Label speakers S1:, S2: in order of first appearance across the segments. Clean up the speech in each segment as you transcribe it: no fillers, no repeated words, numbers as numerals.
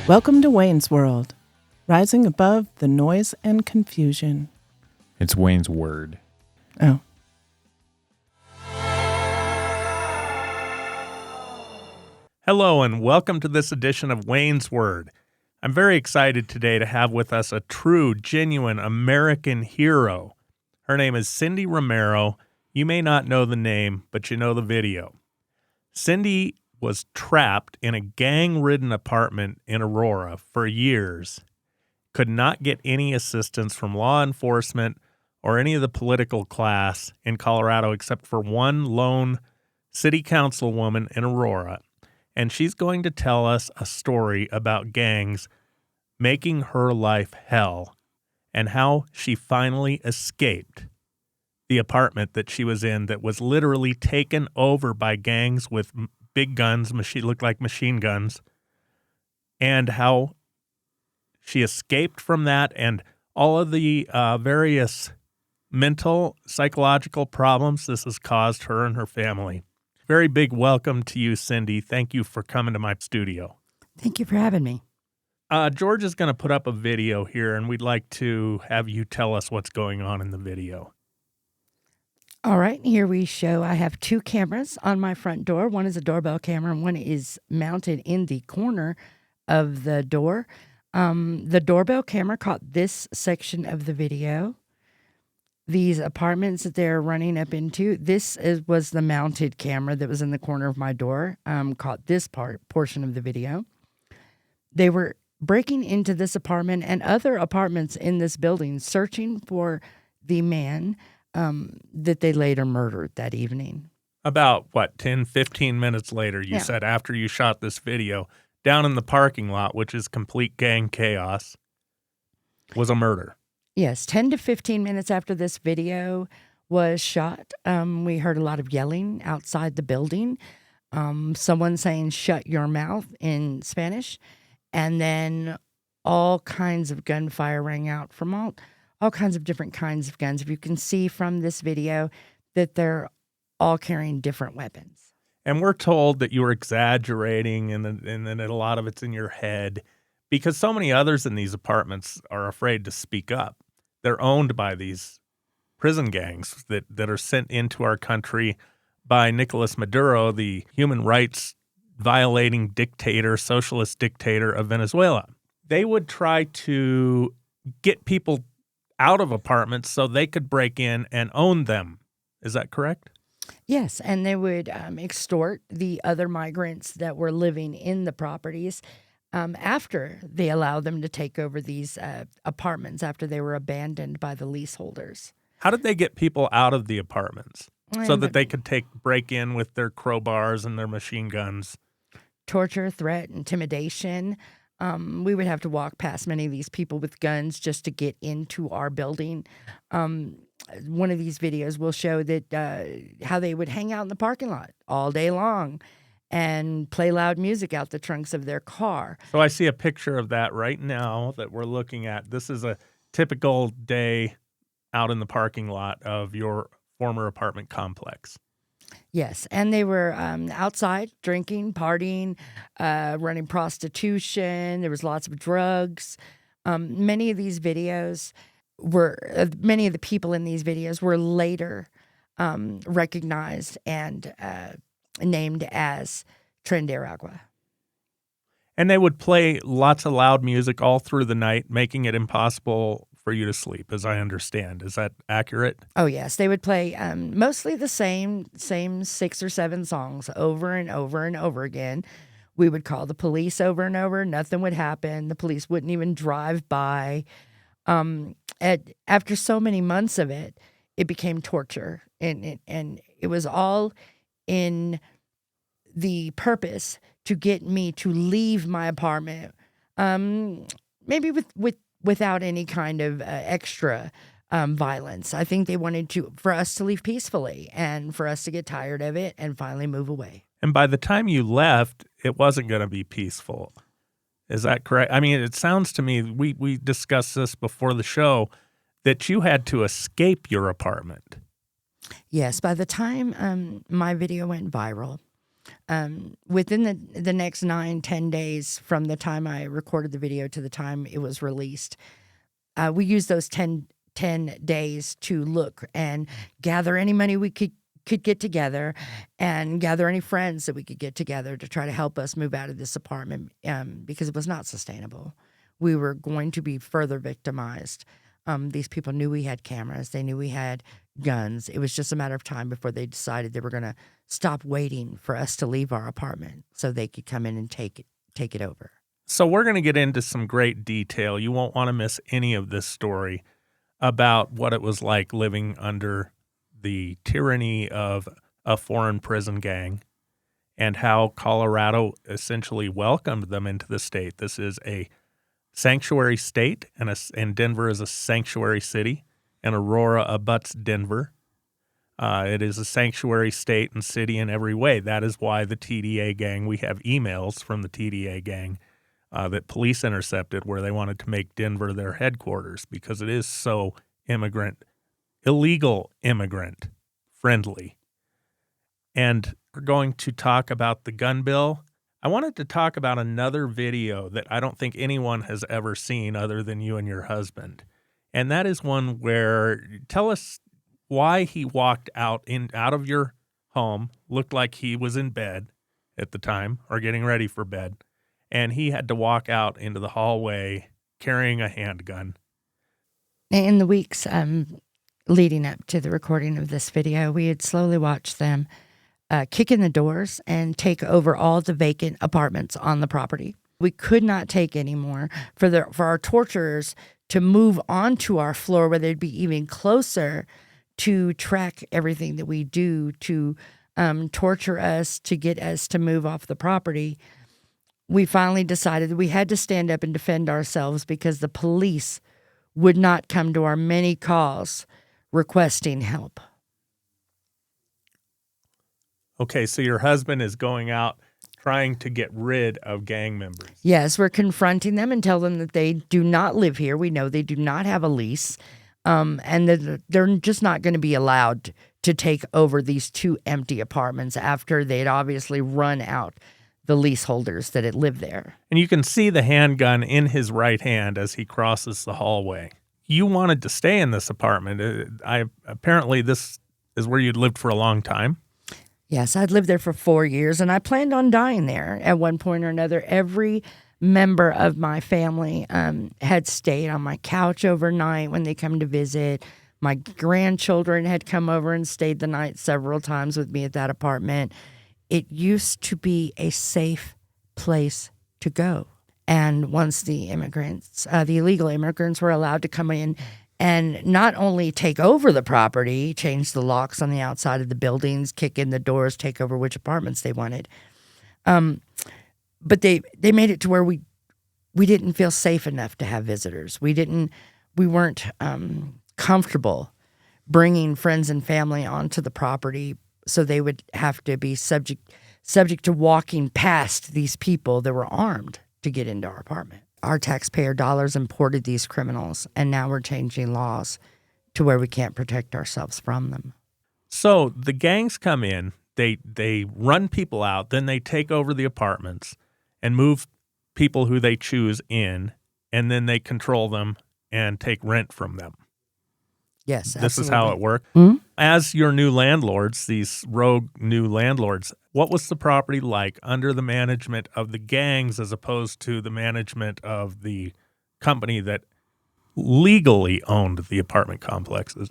S1: Welcome to Wayne's World, rising above the noise and confusion.
S2: It's Wayne's Word.
S1: Oh.
S3: Hello and welcome to this edition of Wayne's Word. I'm very excited today to have with us a true, genuine American hero. Her name is Cindy Romero. You may not know the name, but you know the video. Cindy was trapped in a gang-ridden apartment in Aurora for years, could not get any assistance from law enforcement or any of the political class in Colorado except for one lone city councilwoman in Aurora. And she's going to tell us a story about gangs making her life hell and how she finally escaped the apartment that she was in that was literally taken over by gangs with big guns, looked like machine guns, and how she escaped from that and all of the various mental, psychological problems this has caused her and her family. Very big welcome to you, Cindy. Thank you for coming to my studio.
S4: Thank you for having me.
S3: George is going to put up a video here, and we'd like to have you tell us what's going on in the video.
S4: All right, here we show I have two cameras on my front door. One is a doorbell camera, and one is mounted in the corner of the door. The doorbell camera caught this section of the video. These apartments that they're running up into, was the mounted camera that was in the corner of my door, caught this portion of the video. They were breaking into this apartment and other apartments in this building, searching for the man that they later murdered that evening.
S3: About, 10, 15 minutes later, you said, after you shot this video, down in the parking lot, which is complete gang chaos, was a murder.
S4: Yes, 10 to 15 minutes after this video was shot, we heard a lot of yelling outside the building, someone saying, "Shut your mouth" in Spanish, and then all kinds of gunfire rang out from all kinds of different kinds of guns. If you can see from this video that they're all carrying different weapons.
S3: And we're told that you were exaggerating and then a lot of it's in your head because so many others in these apartments are afraid to speak up. They're owned by these prison gangs that are sent into our country by Nicolas Maduro, the human rights violating dictator, socialist dictator of Venezuela. They would try to get people out of apartments so they could break in and own them. Is that correct?
S4: Yes, and they would extort the other migrants that were living in the properties after they allowed them to take over these apartments after they were abandoned by the leaseholders.
S3: How did they get people out of the apartments so that they could break in with their crowbars and their machine guns?
S4: Torture, threat, intimidation. We would have to walk past many of these people with guns just to get into our building. One of these videos will show that how they would hang out in the parking lot all day long and play loud music out the trunks of their car.
S3: So I see a picture of that right now that we're looking at. This is a typical day out in the parking lot of your former apartment complex.
S4: Yes, and they were outside drinking, partying, running prostitution. There was lots of drugs. Many of these videos many of the people in these videos were later recognized and named as Tren de Aragua.
S3: And they would play lots of loud music all through the night, making it impossible for you to sleep, as I understand. Is that accurate?
S4: Oh, yes. They would play mostly the same 6 or 7 songs over and over and over again. We would call the police over and over. Nothing would happen. The police wouldn't even drive by. After so many months of it, it became torture. And it was all in the purpose to get me to leave my apartment, maybe without any kind of extra violence. I think they wanted for us to leave peacefully and for us to get tired of it and finally move away.
S3: And by the time you left, it wasn't going to be peaceful. Is that correct? I mean, it sounds to me, we discussed this before the show, that you had to escape your apartment.
S4: Yes, by the time my video went viral, Within the next 9-10 days from the time I recorded the video to the time it was released, we used those 10 days to look and gather any money we could get together and gather any friends that we could get together to try to help us move out of this apartment because it was not sustainable. We were going to be further victimized. These people knew we had cameras. They knew we had guns. It was just a matter of time before they decided they were going to stop waiting for us to leave our apartment so they could come in and take it over.
S3: So we're going to get into some great detail. You won't want to miss any of this story about what it was like living under the tyranny of a foreign prison gang and how Colorado essentially welcomed them into the state. This is a sanctuary state, and Denver is a sanctuary city, and Aurora abuts Denver. It is a sanctuary state and city in every way. That is why the TDA gang, we have emails from the TDA gang that police intercepted where they wanted to make Denver their headquarters because it is so illegal immigrant friendly. And we're going to talk about the gun bill. I wanted to talk about another video that I don't think anyone has ever seen other than you and your husband. And that is one where, tell us why he walked out of your home, looked like he was in bed at the time or getting ready for bed, and he had to walk out into the hallway carrying a handgun.
S4: In the weeks leading up to the recording of this video, we had slowly watched them kick in the doors and take over all the vacant apartments on the property. We could not take anymore for our torturers to move onto our floor where they'd be even closer to track everything that we do, to torture us, to get us to move off the property. We finally decided that we had to stand up and defend ourselves because the police would not come to our many calls requesting help.
S3: Okay, so your husband is going out trying to get rid of gang members.
S4: Yes, we're confronting them and tell them that they do not live here. We know they do not have a lease, and that they're just not going to be allowed to take over these 2 empty apartments after they'd obviously run out the leaseholders that had lived there.
S3: And you can see the handgun in his right hand as he crosses the hallway. You wanted to stay in this apartment. Apparently this is where you'd lived for a long time.
S4: Yes, I'd lived there for 4 years, and I planned on dying there at one point or another. Every member of my family had stayed on my couch overnight when they come to visit. My grandchildren had come over and stayed the night several times with me at that apartment. It used to be a safe place to go. And once the illegal immigrants were allowed to come in and not only take over the property, change the locks on the outside of the buildings, kick in the doors, take over which apartments they wanted, but they made it to where we didn't feel safe enough to have visitors. We weren't comfortable bringing friends and family onto the property, so they would have to be subject to walking past these people that were armed to get into our apartment. Our taxpayer dollars imported these criminals, and now we're changing laws to where we can't protect ourselves from them.
S3: So the gangs come in, they run people out, then they take over the apartments and move people who they choose in, and then they control them and take rent from them.
S4: Yes,
S3: This is how it worked.
S4: Mm-hmm.
S3: As your new landlords, these rogue new landlords, what was the property like under the management of the gangs as opposed to the management of the company that legally owned the apartment complexes?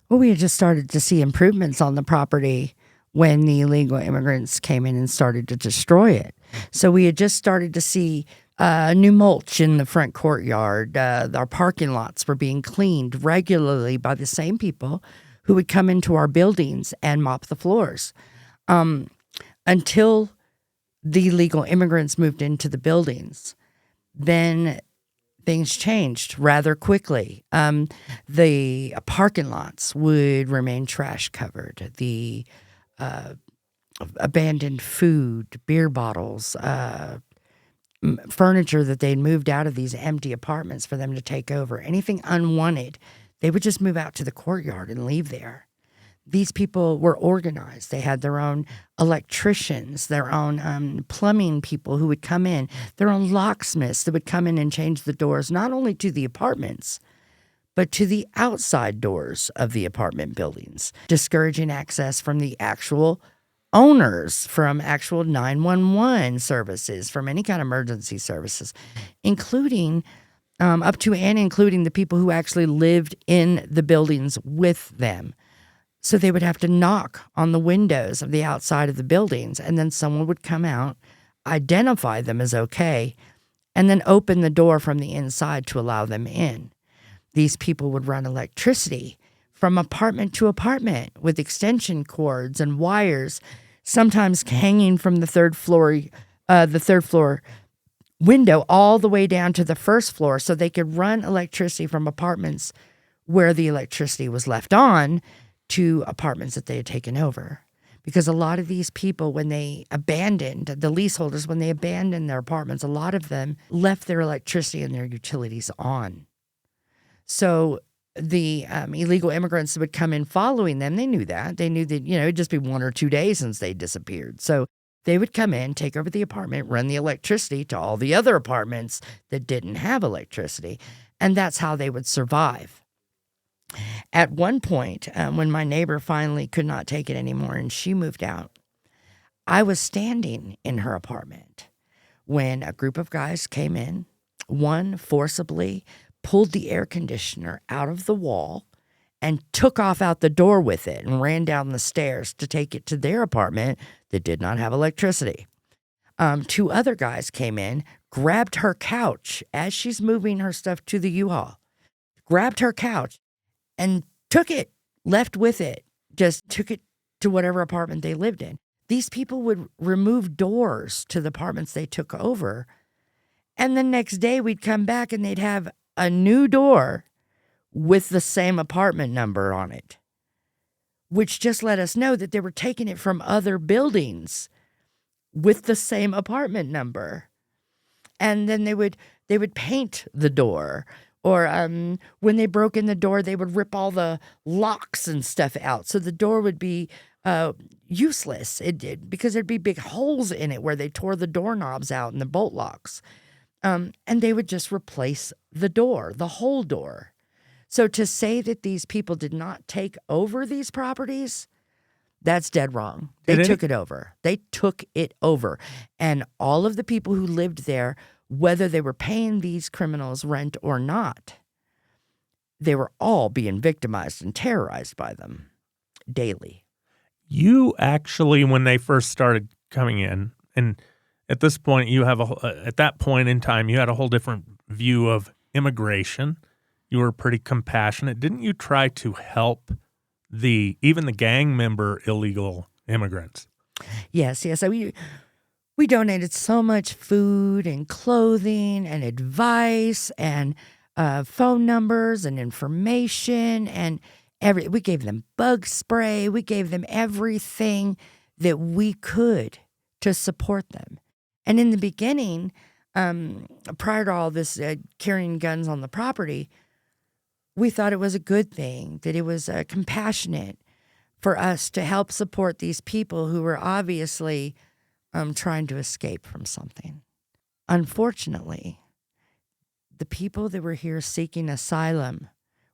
S4: Well, we had just started to see improvements on the property when the illegal immigrants came in and started to destroy it. So we had just started to see new mulch in the front courtyard. Our parking lots were being cleaned regularly by the same people who would come into our buildings and mop the floors. Until the illegal immigrants moved into the buildings, then things changed rather quickly. The parking lots would remain trash covered. The abandoned food, beer bottles, furniture that they'd moved out of these empty apartments for them to take over, anything unwanted, they would just move out to the courtyard and leave there. These people were organized. They had their own electricians, their own plumbing people who would come in, their own locksmiths that would come in and change the doors, not only to the apartments, but to the outside doors of the apartment buildings, discouraging access from the actual owners, from actual 911 services, from any kind of emergency services, including up to and including the people who actually lived in the buildings with them. So they would have to knock on the windows of the outside of the buildings, and then someone would come out, identify them as okay, and then open the door from the inside to allow them in. These people would run electricity from apartment to apartment with extension cords and wires, sometimes hanging from the third floor window all the way down to the first floor, so they could run electricity from apartments where the electricity was left on to apartments that they had taken over. Because a lot of these people, when they abandoned, the leaseholders, when they abandoned their apartments, a lot of them left their electricity and their utilities on. So the illegal immigrants that would come in following them, they knew that. They knew that, it'd just be 1 or 2 days since they disappeared. So they would come in, take over the apartment, run the electricity to all the other apartments that didn't have electricity. And that's how they would survive. At one point, when my neighbor finally could not take it anymore and she moved out, I was standing in her apartment when a group of guys came in. One forcibly pulled the air conditioner out of the wall and took off out the door with it and ran down the stairs to take it to their apartment that did not have electricity. 2 other guys came in, grabbed her couch as she's moving her stuff to the U-Haul, grabbed her couch and took it, left with it, just took it to whatever apartment they lived in. These people would remove doors to the apartments they took over, and the next day we'd come back and they'd have a new door with the same apartment number on it, which just let us know that they were taking it from other buildings with the same apartment number. And then they would paint the door. Or when they broke in the door, they would rip all the locks and stuff out. So the door would be useless. It did, because there'd be big holes in it where they tore the doorknobs out and the bolt locks. And they would just replace the door, the whole door. So to say that these people did not take over these properties, that's dead wrong. They took it over. They took it over. And all of the people who lived there, whether they were paying these criminals rent or not, they were all being victimized and terrorized by them daily.
S3: You actually, when they first started coming in, and at this point, you have at that point in time, you had a whole different view of immigration. You were pretty compassionate. Didn't you try to help even the gang member illegal immigrants?
S4: Yes. We donated so much food and clothing and advice and phone numbers and information, and we gave them bug spray. We gave them everything that we could to support them. And in the beginning, prior to all this carrying guns on the property, we thought it was a good thing, that it was compassionate for us to help support these people who were obviously trying to escape from something. Unfortunately, the people that were here seeking asylum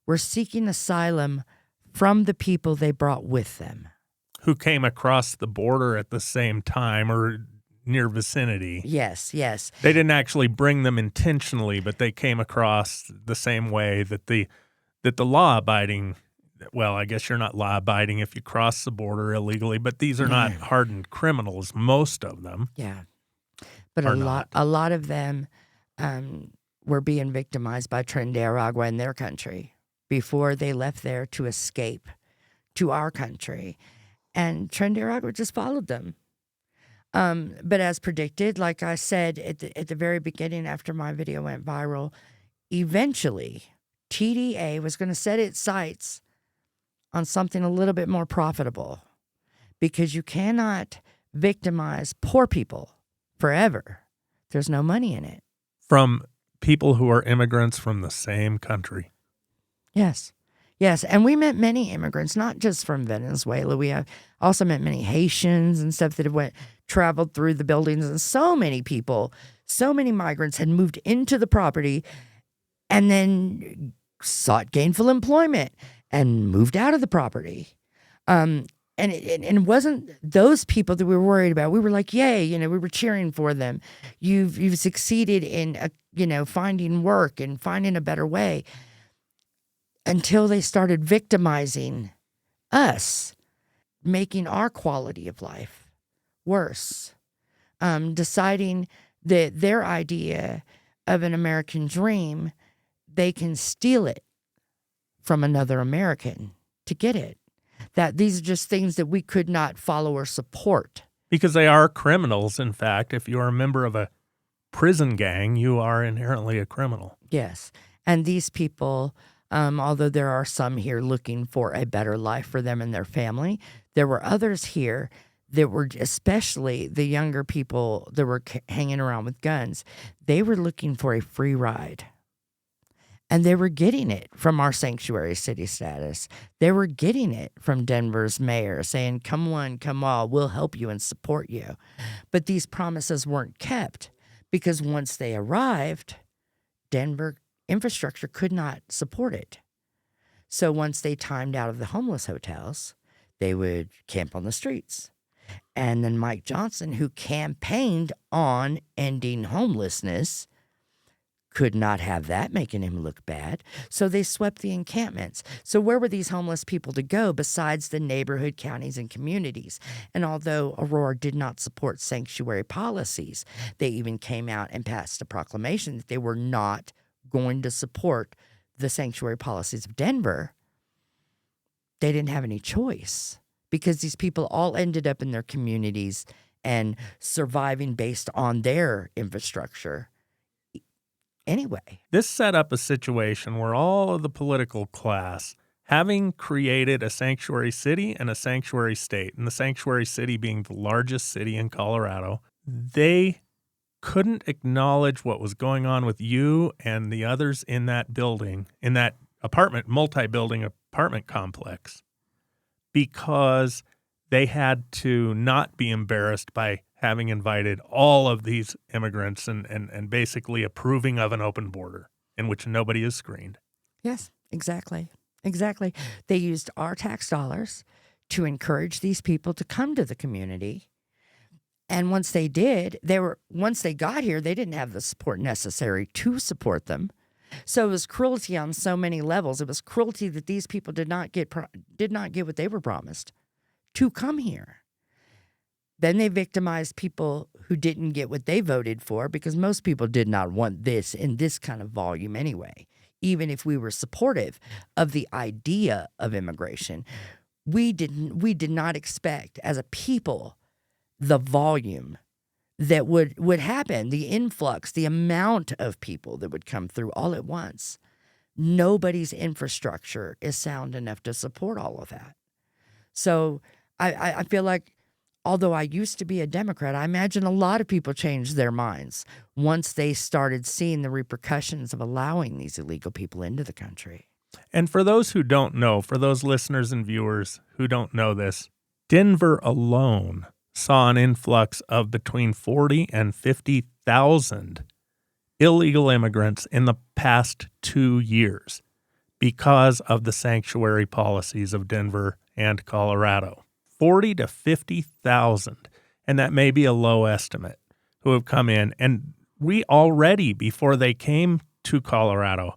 S4: were seeking asylum from the people they brought with them.
S3: Who came across the border at the same time or near vicinity.
S4: Yes.
S3: They didn't actually bring them intentionally, but they came across the same way that the law-abiding, well, I guess you're not law-abiding if you cross the border illegally, but these are not hardened criminals, most of them.
S4: Yeah. But a lot of them were being victimized by Trinidad in their country before they left there to escape to our country. And Trinidad just followed them. But as predicted, like I said at the very beginning after my video went viral, eventually TDA was going to set its sights on something a little bit more profitable, because you cannot victimize poor people forever. There's no money in it.
S3: From people who are immigrants from the same country.
S4: Yes. Yes, and we met many immigrants, not just from Venezuela. We have also met many Haitians and stuff that have traveled through the buildings, and so many people, so many migrants had moved into the property and then sought gainful employment and moved out of the property. And it wasn't those people that we were worried about. We were like, yay, we were cheering for them. You've succeeded in, finding work and finding a better way. Until they started victimizing us, making our quality of life worse, deciding that their idea of an American dream, they can steal it from another American to get it. That these are just things that we could not follow or support.
S3: Because they are criminals, in fact. If you are a member of a prison gang, you are inherently a criminal.
S4: Yes. And these people, although there are some here looking for a better life for them and their family, there were others here that were, especially the younger people that were hanging around with guns, they were looking for a free ride. And they were getting it from our sanctuary city status. They were getting it from Denver's mayor saying, come on, come all, we'll help you and support you. But these promises weren't kept because once they arrived, Denver infrastructure could not support it. So once they timed out of the homeless hotels, they would camp on the streets. And then Mike Johnson, who campaigned on ending homelessness, could not have that making him look bad. So they swept the encampments. So where were these homeless people to go besides the neighborhood, counties, and communities? And although Aurora did not support sanctuary policies, they even came out and passed a proclamation that they were not going to support the sanctuary policies of Denver. They didn't have any choice because these people all ended up in their communities and surviving based on their infrastructure. Anyway,
S3: this set up a situation where all of the political class, having created a sanctuary city and a sanctuary state, and the sanctuary city being the largest city in Colorado, they couldn't acknowledge what was going on with you and the others in that building, in that multi-building apartment complex, because they had to not be embarrassed by having invited all of these immigrants and basically approving of an open border in which nobody is screened.
S4: Yes, exactly. Exactly. They used our tax dollars to encourage these people to come to the community. And once they did, once they got here, they didn't have the support necessary to support them. So it was cruelty on so many levels. It was cruelty that these people did not get what they were promised to come here. Then they victimized people who didn't get what they voted for because most people did not want this in this kind of volume anyway. Even if we were supportive of the idea of immigration, we did not expect as a people the volume that would happen, the influx, the amount of people that would come through all at once. Nobody's infrastructure is sound enough to support all of that. So I feel like, although I used to be a Democrat, I imagine a lot of people changed their minds once they started seeing the repercussions of allowing these illegal people into the country.
S3: And for those who don't know, for those listeners and viewers who don't know this, Denver alone saw an influx of between 40 and 50,000 illegal immigrants in the past 2 years because of the sanctuary policies of Denver and Colorado. 40 to 50,000, and that may be a low estimate, who have come in. And we already, before they came to Colorado,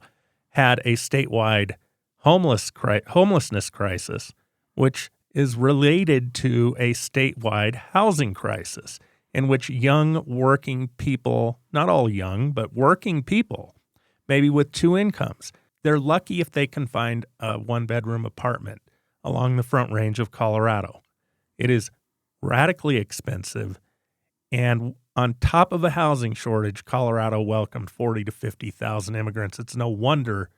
S3: had a statewide homelessness crisis, which is related to a statewide housing crisis in which young working people, not all young, but working people, maybe with 2 incomes, they're lucky if they can find a 1-bedroom apartment along the Front Range of Colorado. It is radically expensive, and on top of a housing shortage, Colorado welcomed 40 to 50,000 immigrants. It's no wonder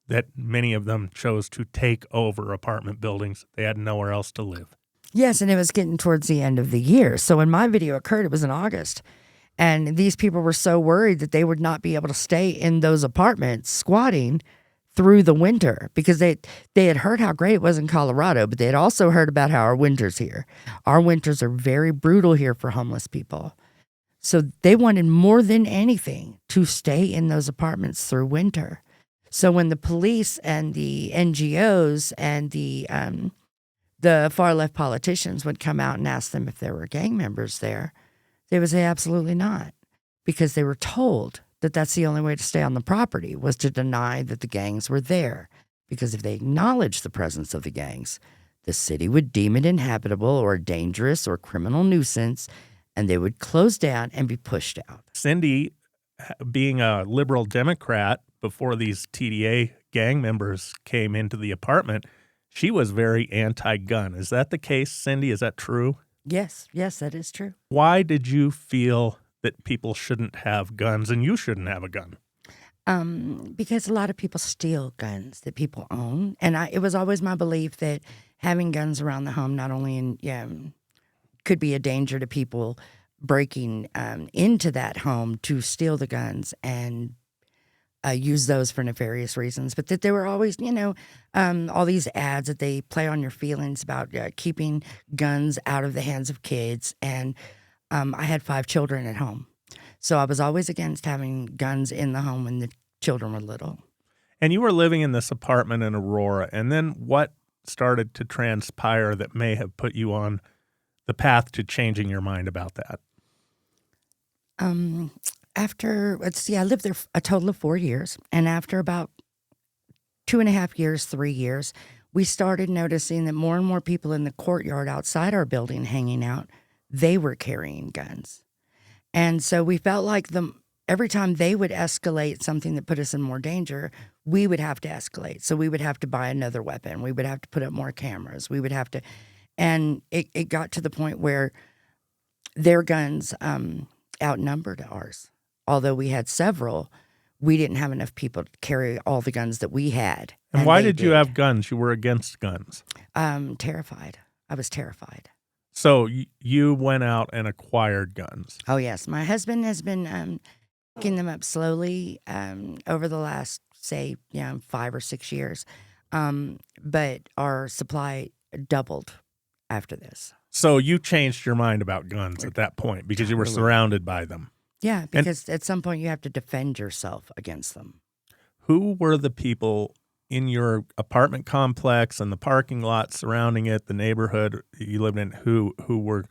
S3: that many of them chose to take over apartment buildings. They had nowhere else to live.
S4: Yes, and it was getting towards the end of the year. So when my video occurred, it was in August. And these people were so worried that they would not be able to stay in those apartments squatting through the winter because they had heard how great it was in Colorado, but they had also heard about how our winters here. Our winters are very brutal here for homeless people. So they wanted more than anything to stay in those apartments through winter. So when the police and the NGOs and the far left politicians would come out and ask them if there were gang members there, they would say absolutely not, because they were told that that's the only way to stay on the property was to deny that the gangs were there. Because if they acknowledged the presence of the gangs, the city would deem it inhabitable or dangerous or criminal nuisance, and they would close down and be pushed out.
S3: Cindy, being a liberal Democrat before these TDA gang members came into the apartment, she was very anti-gun. Is that the case, Cindy? Is that true?
S4: Yes, that is true.
S3: Why did you feel that people shouldn't have guns and you shouldn't have a gun?
S4: Because a lot of people steal guns that people own. And it was always my belief that having guns around the home not only could be a danger to people breaking into that home to steal the guns and use those for nefarious reasons, but that there were always, all these ads that they play on your feelings about keeping guns out of the hands of kids. And I had 5 children at home. So I was always against having guns in the home when the children were little.
S3: And you were living in this apartment in Aurora. And then what started to transpire that may have put you on the path to changing your mind about that?
S4: I lived there a total of 4 years. And after about 2.5 years, 3 years, we started noticing that more and more people in the courtyard outside our building hanging out, they were carrying guns. And so we felt like every time they would escalate something that put us in more danger, we would have to escalate. So we would have to buy another weapon. We would have to put up more cameras. We would have to, and it got to the point where their guns outnumbered ours. Although we had several, we didn't have enough people to carry all the guns that we had.
S3: And why did you have guns? You were against guns.
S4: Terrified. I was terrified.
S3: So you went out and acquired guns.
S4: Oh, yes. My husband has been picking them up slowly over the last, say, 5 or 6 years. But our supply doubled after this.
S3: So you changed your mind about guns at that point because you were surrounded by them.
S4: Yeah, because at some point you have to defend yourself against them.
S3: Who were the people in your apartment complex and the parking lot surrounding it, the neighborhood you lived in, who were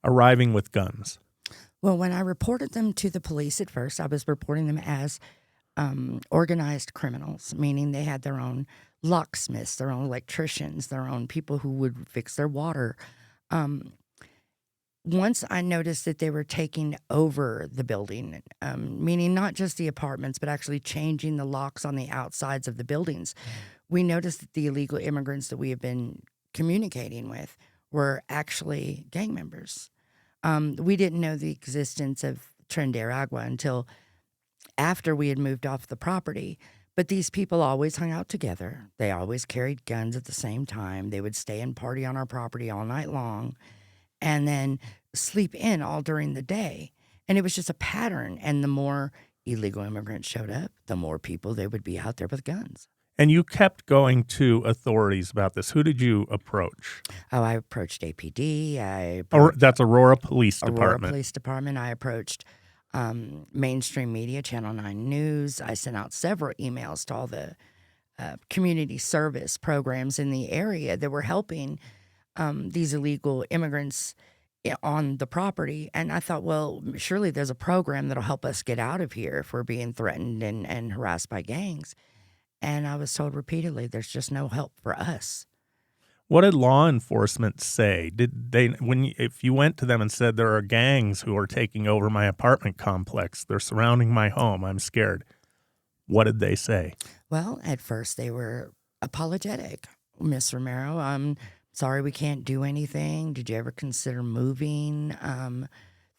S3: arriving with guns?
S4: Well, when I reported them to the police at first, I was reporting them as organized criminals, meaning they had their own locksmiths, their own electricians, their own people who would fix their water. Once I noticed that they were taking over the building, meaning not just the apartments, but actually changing the locks on the outsides of the buildings, we noticed that the illegal immigrants that we have been communicating with were actually gang members. We didn't know the existence of Tren de Aragua until after we had moved off the property. But these people always hung out together. They always carried guns at the same time. They would stay and party on our property all night long and then sleep in all during the day. And it was just a pattern. And the more illegal immigrants showed up, the more people they would be out there with guns.
S3: And you kept going to authorities about this. Who did you approach?
S4: Oh, I approached APD.
S3: That's Aurora Police Department.
S4: Aurora Police Department. I approached mainstream media, Channel 9 News. I sent out several emails to all the community service programs in the area that were helping these illegal immigrants on the property. And I thought, well, surely there's a program that'll help us get out of here if we're being threatened and harassed by gangs. And I was told repeatedly, there's just no help for us.
S3: What did law enforcement say? Did they, if you went to them and said there are gangs who are taking over my apartment complex, they're surrounding my home, I'm scared, what did they say?
S4: Well, at first they were apologetic. Miss Romero, I'm sorry we can't do anything. Did you ever consider moving?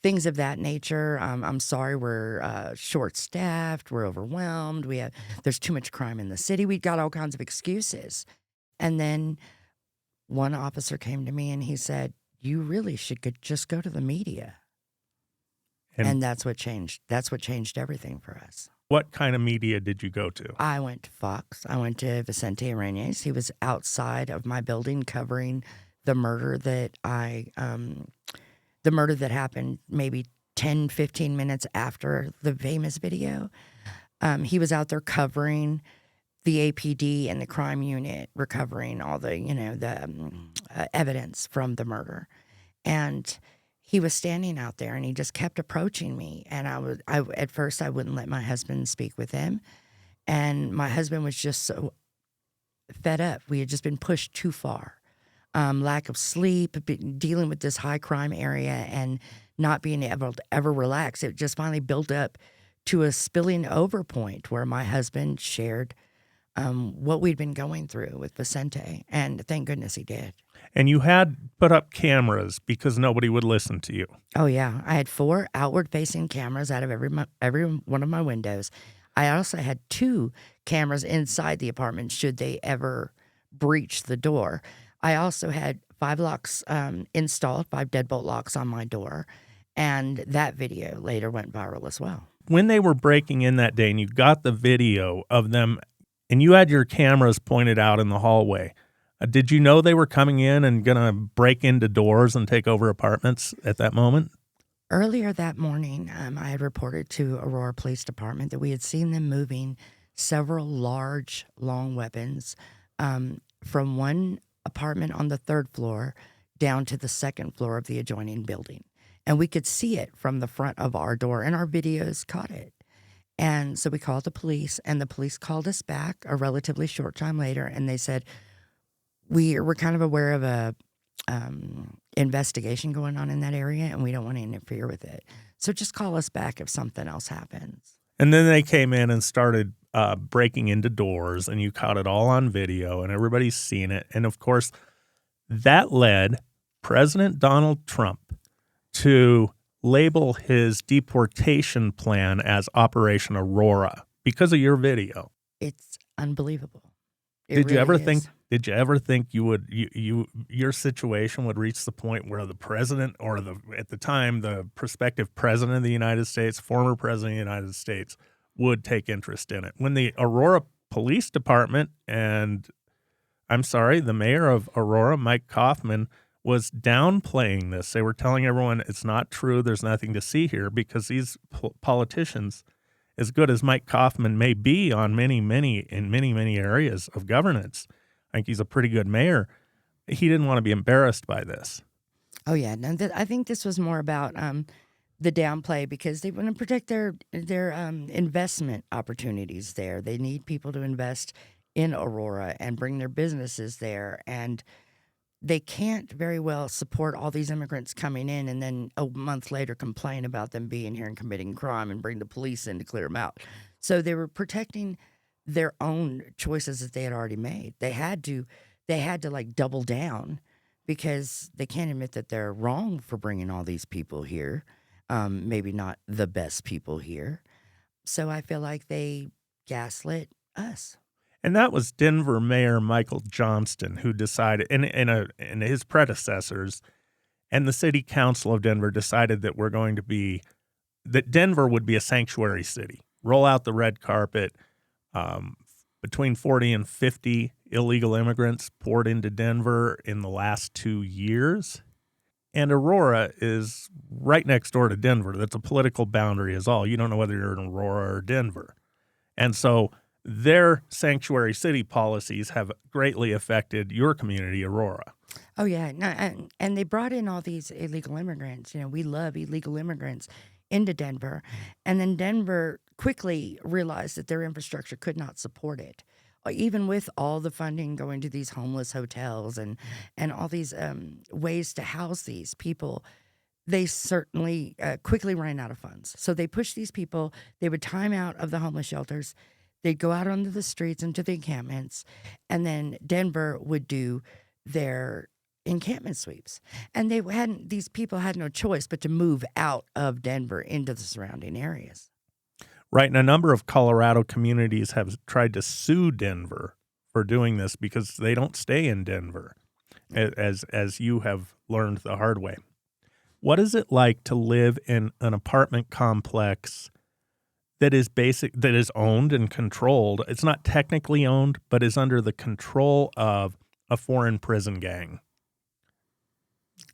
S4: Things of that nature. I'm sorry we're short-staffed, we're overwhelmed, there's too much crime in the city. We got all kinds of excuses. And then one officer came to me and he said, you really should just go to the media. And that's what changed. That's what changed everything for us.
S3: What kind of media did you go to?
S4: I went to Fox. I went to Vicente Arenas. He was outside of my building covering the murder the murder that happened maybe 10, 15 minutes after the famous video. He was out there covering the APD and the crime unit, recovering all the, evidence from the murder. And he was standing out there and he just kept approaching me. And at first I wouldn't let my husband speak with him. And my husband was just so fed up. We had just been pushed too far. Lack of sleep, dealing with this high crime area and not being able to ever relax. It just finally built up to a spilling over point where my husband shared what we'd been going through with Vicente. And thank goodness he did.
S3: And you had put up cameras because nobody would listen to you.
S4: Oh, yeah. I had 4 outward-facing cameras out of every one of my windows. I also had 2 cameras inside the apartment should they ever breach the door. I also had 5 locks installed, 5 deadbolt locks on my door, and that video later went viral as well.
S3: When they were breaking in that day and you got the video of them and you had your cameras pointed out in the hallway, did you know they were coming in and going to break into doors and take over apartments at that moment?
S4: Earlier that morning, I had reported to Aurora Police Department that we had seen them moving several large, long weapons from one apartment on the 3rd floor down to the 2nd floor of the adjoining building. And we could see it from the front of our door, and our videos caught it. And so we called the police, and the police called us back a relatively short time later, and they said, we're kind of aware of a investigation going on in that area, and we don't want to interfere with it. So just call us back if something else happens.
S3: And then they came in and started breaking into doors, and you caught it all on video, and everybody's seen it. And, of course, that led President Donald Trump to label his deportation plan as Operation Aurora because of your video.
S4: It's unbelievable.
S3: Did you ever think your situation would reach the point where the president or at the time the prospective president of the United States, former president of the United States, would take interest in it? When the Aurora Police Department and the mayor of Aurora, Mike Kaufman, was downplaying this. They were telling everyone it's not true. There's nothing to see here because these politicians, as good as Mike Kaufman may be on many areas of governance, I think he's a pretty good mayor. He didn't want to be embarrassed by this.
S4: Oh, yeah. No, I think this was more about the downplay because they want to protect their investment opportunities there. They need people to invest in Aurora and bring their businesses there. And they can't very well support all these immigrants coming in and then a month later complain about them being here and committing crime and bring the police in to clear them out. So they were protecting their own choices that they had already made. They had to like double down because they can't admit that they're wrong for bringing all these people here. Maybe not the best people here. So I feel like they gaslit us.
S3: And that was Denver Mayor Michael Johnston who decided, and his predecessors, and the city council of Denver decided that Denver would be a sanctuary city. Roll out the red carpet. Between 40 and 50 illegal immigrants poured into Denver in the last 2 years. And Aurora is right next door to Denver. That's a political boundary is all. You don't know whether you're in Aurora or Denver. And so their sanctuary city policies have greatly affected your community, Aurora.
S4: Oh, yeah. No, and they brought in all these illegal immigrants. You know, we love illegal immigrants into Denver. And then Denver quickly realized that their infrastructure could not support it. Even with all the funding going to these homeless hotels and all these ways to house these people, they certainly quickly ran out of funds. So they pushed these people. They would time out of the homeless shelters. They'd go out onto the streets, into the encampments, and then Denver would do their encampment sweeps. And these people had no choice but to move out of Denver into the surrounding areas.
S3: Right, and a number of Colorado communities have tried to sue Denver for doing this because they don't stay in Denver, as you have learned the hard way. What is it like to live in an apartment complex that is owned and controlled. It's not technically owned, but is under the control of a foreign prison gang.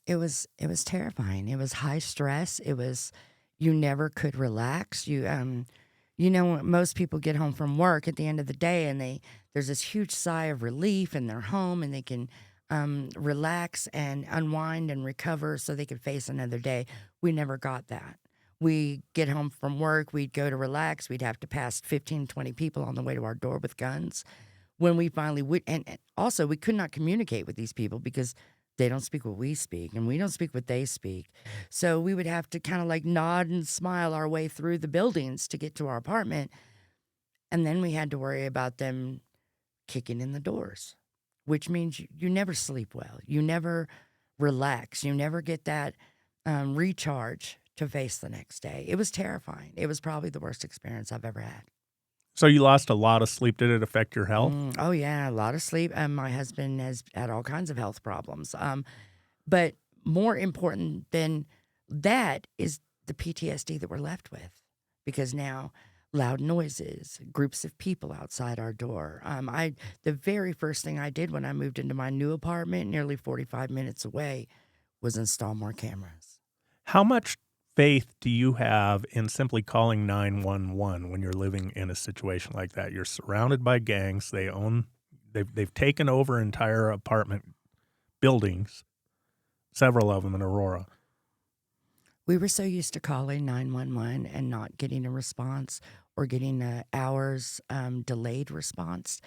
S4: It was terrifying. It was high stress. It was you never could relax. Most people get home from work at the end of the day and there's this huge sigh of relief and they're home and they can relax and unwind and recover so they can face another day. We never got that. We get home from work, we'd go to relax, we'd have to pass 15, 20 people on the way to our door with guns. When we finally would, and also we could not communicate with these people because they don't speak what we speak and we don't speak what they speak. So we would have to kind of like nod and smile our way through the buildings to get to our apartment. And then we had to worry about them kicking in the doors, which means you never sleep well. You never relax. You never get that recharge to face the next day. It was terrifying. It was probably the worst experience I've ever had.
S3: So you lost a lot of sleep. Did it affect your health?
S4: Oh, yeah, a lot of sleep. My husband has had all kinds of health problems. But more important than that is the PTSD that we're left with, because now loud noises, groups of people outside our door. The very first thing I did when I moved into my new apartment, nearly 45 minutes away, was install more cameras.
S3: How much faith do you have in simply calling 911 when you're living in a situation like that? You're surrounded by gangs. They've taken over entire apartment buildings, several of them in Aurora.
S4: We were so used to calling 911 and not getting a response or getting an hour's delayed response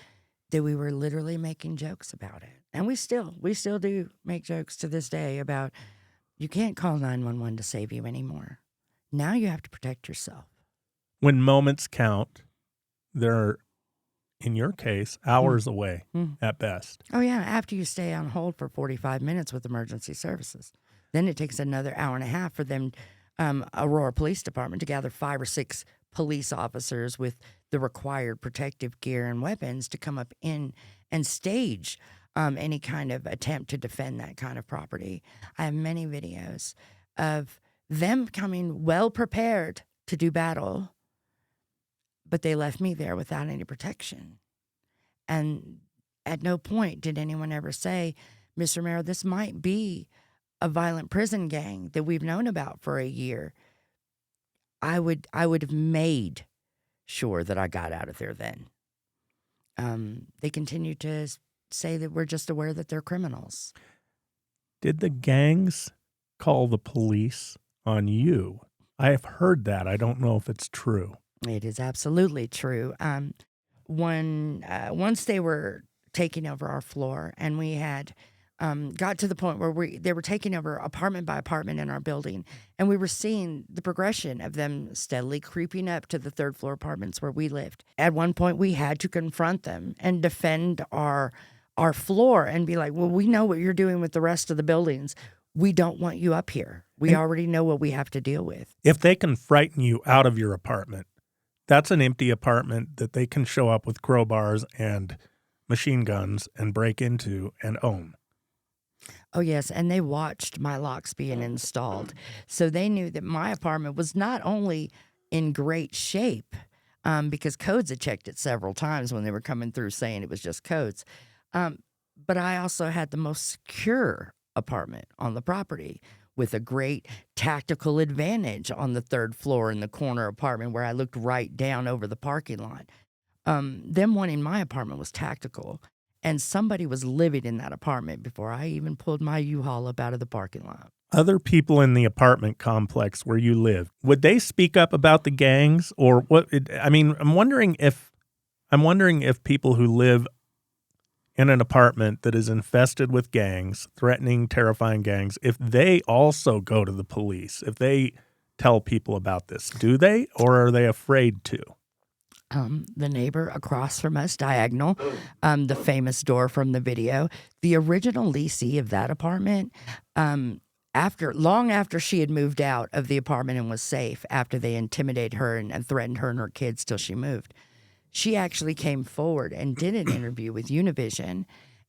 S4: that we were literally making jokes about it. And we still do make jokes to this day about you can't call 911 to save you anymore. Now you have to protect yourself.
S3: When moments count, they're, in your case, hours away at best.
S4: Oh, yeah, after you stay on hold for 45 minutes with emergency services. Then it takes another hour and a half for them, Aurora Police Department, to gather 5 or 6 police officers with the required protective gear and weapons to come up in and stage any kind of attempt to defend that kind of property. I have many videos of them coming well prepared to do battle, but they left me there without any protection. And at no point did anyone ever say, Mr. Romero, this might be a violent prison gang that we've known about for a year. I would have made sure that I got out of there then. They continue to say that we're just aware that they're criminals.
S3: Did the gangs call the police on you? I have heard that. I don't know if it's true.
S4: It is absolutely true. Once they were taking over our floor, and we had got to the point where they were taking over apartment by apartment in our building, and we were seeing the progression of them steadily creeping up to the third floor apartments where we lived. At one point, we had to confront them and defend our floor and be like, well, we know what you're doing with the rest of the buildings. We don't want you up here. We already know what we have to deal with.
S3: If they can frighten you out of your apartment, that's an empty apartment that they can show up with crowbars and machine guns and break into and own.
S4: Oh, yes, and they watched my locks being installed. So they knew that my apartment was not only in great shape, because codes had checked it several times when they were coming through saying it was just codes, but I also had the most secure apartment on the property with a great tactical advantage on the third floor in the corner apartment where I looked right down over the parking lot. Them wanting my apartment was tactical. And somebody was living in that apartment before I even pulled my U-Haul up out of the parking lot.
S3: Other people in the apartment complex where you live, would they speak up about the gangs or what? I'm wondering if people who live in an apartment that is infested with gangs, threatening, terrifying gangs, if they also go to the police, if they tell people about this, do they, or are they afraid to?
S4: The neighbor across from us, diagonal, the famous door from the video, the original leasee of that apartment, long after she had moved out of the apartment and was safe, after they intimidated her and threatened her and her kids till she moved, she actually came forward and did an interview with Univision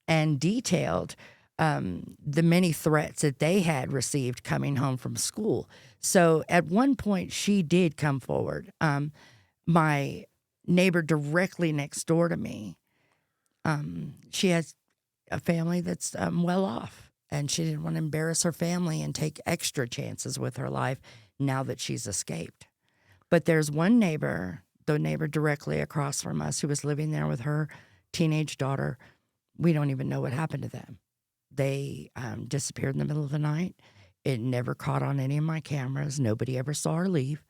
S4: and detailed the many threats that they had received coming home from school. So at one point, she did come forward. my neighbor directly next door to me, she has a family that's well off, and she didn't want to embarrass her family and take extra chances with her life now that she's escaped. But there's one neighbor, the neighbor directly across from us, who was living there with her teenage daughter. We don't even know what happened to them. They disappeared in the middle of the night. It never caught on any of my cameras. Nobody ever saw her leave.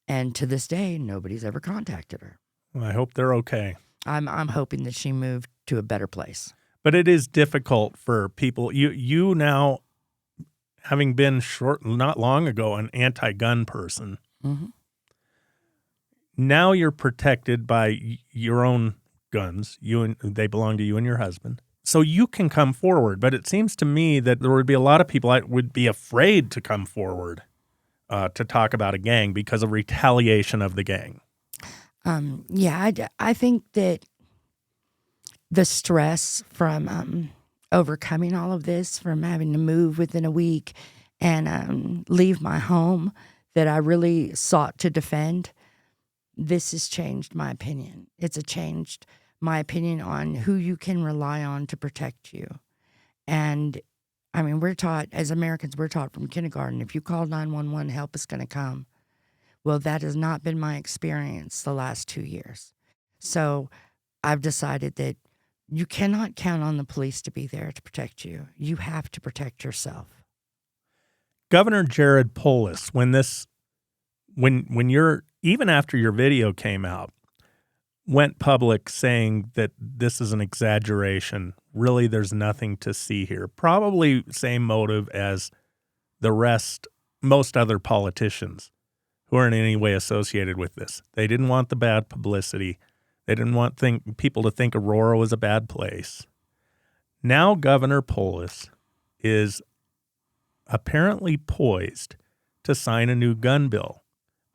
S4: And to this day, nobody's ever contacted her.
S3: Well, I hope they're okay.
S4: I'm hoping that she moved to a better place.
S3: But it is difficult for people. You now, having been not long ago, an anti-gun person,
S4: Mm-hmm.
S3: now you're protected by your own guns. They belong to you and your husband. So you can come forward. But it seems to me that there would be a lot of people that would be afraid to come forward to talk about a gang because of retaliation of the gang.
S4: I think that the stress from overcoming all of this, from having to move within a week and leave my home that I really sought to defend, this has changed my opinion. It's changed my opinion on who you can rely on to protect you. And I mean, we're taught, as Americans, we're taught from kindergarten, if you call 911, help is going to come. Well, that has not been my experience the last 2 years. So I've decided that you cannot count on the police to be there to protect you. You have to protect yourself.
S3: Governor Jared Polis, when you're, even after your video came out, went public saying that this is an exaggeration. Really, there's nothing to see here. Probably same motive as most other politicians who aren't in any way associated with this. They didn't want the bad publicity. They didn't want people to think Aurora was a bad place. Now Governor Polis is apparently poised to sign a new gun bill.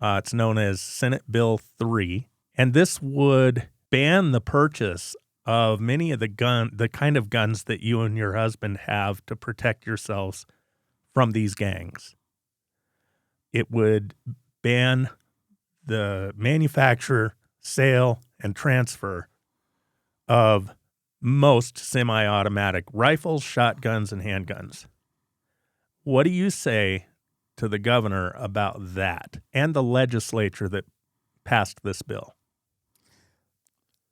S3: It's known as Senate Bill 3, and this would ban the purchase of many of the kind of guns that you and your husband have to protect yourselves from these gangs. It would ban the manufacture, sale, and transfer of most semi-automatic rifles, shotguns, and handguns. What do you say to the governor about that and the legislature that passed this bill?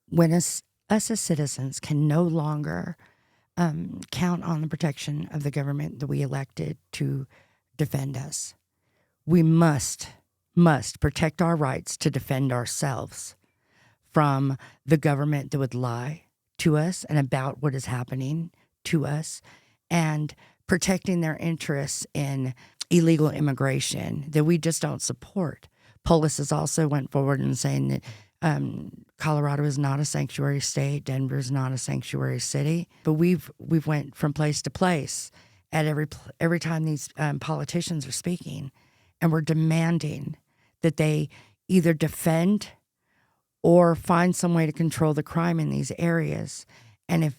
S4: When us as citizens can no longer count on the protection of the government that we elected to defend us, we must protect our rights to defend ourselves from the government that would lie to us and about what is happening to us, and protecting their interests in illegal immigration that we just don't support. Polis has also went forward in saying that Colorado is not a sanctuary state, Denver is not a sanctuary city, but we've went from place to place at every time these politicians are speaking, and we're demanding that they either defend or find some way to control the crime in these areas. And if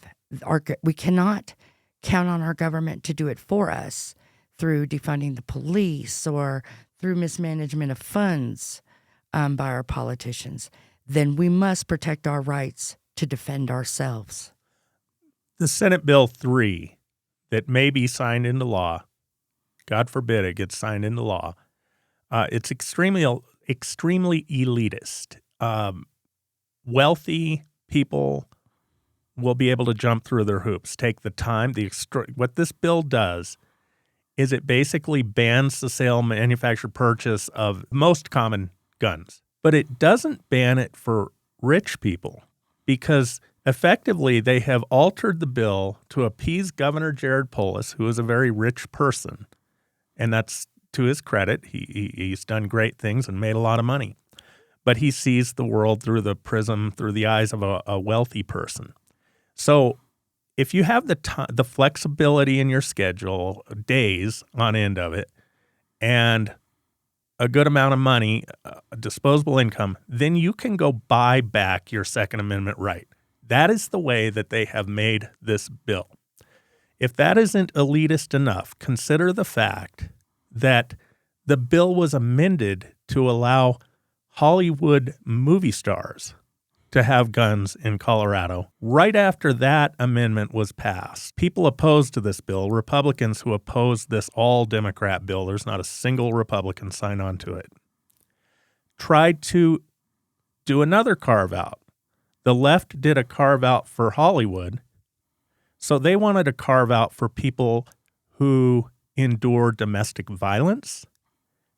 S4: we cannot count on our government to do it for us through defunding the police or through mismanagement of funds by our politicians, then we must protect our rights to defend ourselves.
S3: The Senate Bill 3 that may be signed into law, God forbid it gets signed into law, it's extremely elitist. Wealthy people will be able to jump through their hoops, take the time. What this bill does is it basically bans the sale, manufacture, purchase of most common guns. But it doesn't ban it for rich people because effectively they have altered the bill to appease Governor Jared Polis, who is a very rich person. And that's to his credit. He's done great things and made a lot of money. But he sees the world through the eyes of a wealthy person. So if you have the flexibility in your schedule, days on end of it, and a good amount of money, disposable income, then you can go buy back your Second Amendment right. That is the way that they have made this bill. If that isn't elitist enough, consider the fact that the bill was amended to allow Hollywood movie stars to have guns in Colorado. Right after that amendment was passed, people opposed to this bill, Republicans who opposed this all-Democrat bill, there's not a single Republican signed on to it, tried to do another carve-out. The left did a carve-out for Hollywood, so they wanted a carve-out for people who endure domestic violence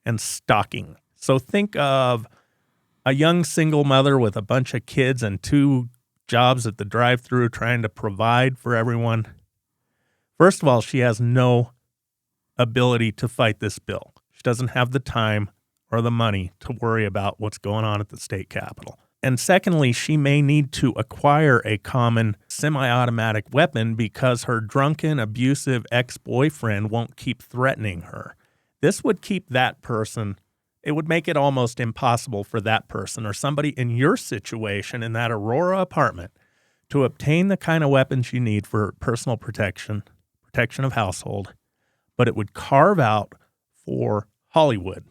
S3: and stalking. So think of a young single mother with a bunch of kids and 2 jobs at the drive-thru trying to provide for everyone. First of all, she has no ability to fight this bill. She doesn't have the time or the money to worry about what's going on at the state capitol. And secondly, she may need to acquire a common semi-automatic weapon because her drunken, abusive ex-boyfriend won't keep threatening her. This would keep that person, it would make it almost impossible for that person or somebody in your situation in that Aurora apartment to obtain the kind of weapons you need for personal protection, protection of household, but it would carve out for Hollywood.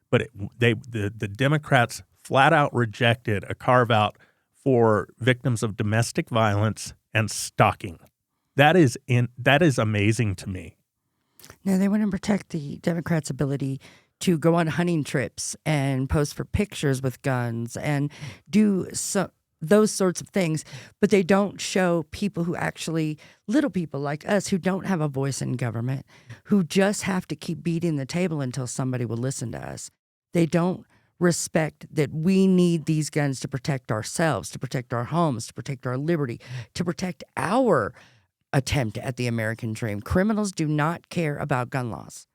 S3: But the Democrats flat out rejected a carve out for victims of domestic violence and stalking. That is amazing to me.
S4: No, they want to protect the Democrats' ability to go on hunting trips and pose for pictures with guns and do those sorts of things, but they don't show people who actually, little people like us who don't have a voice in government, who just have to keep beating the table until somebody will listen to us. They don't respect that we need these guns to protect ourselves, to protect our homes, to protect our liberty, to protect our attempt at the American dream. Criminals do not care about gun laws.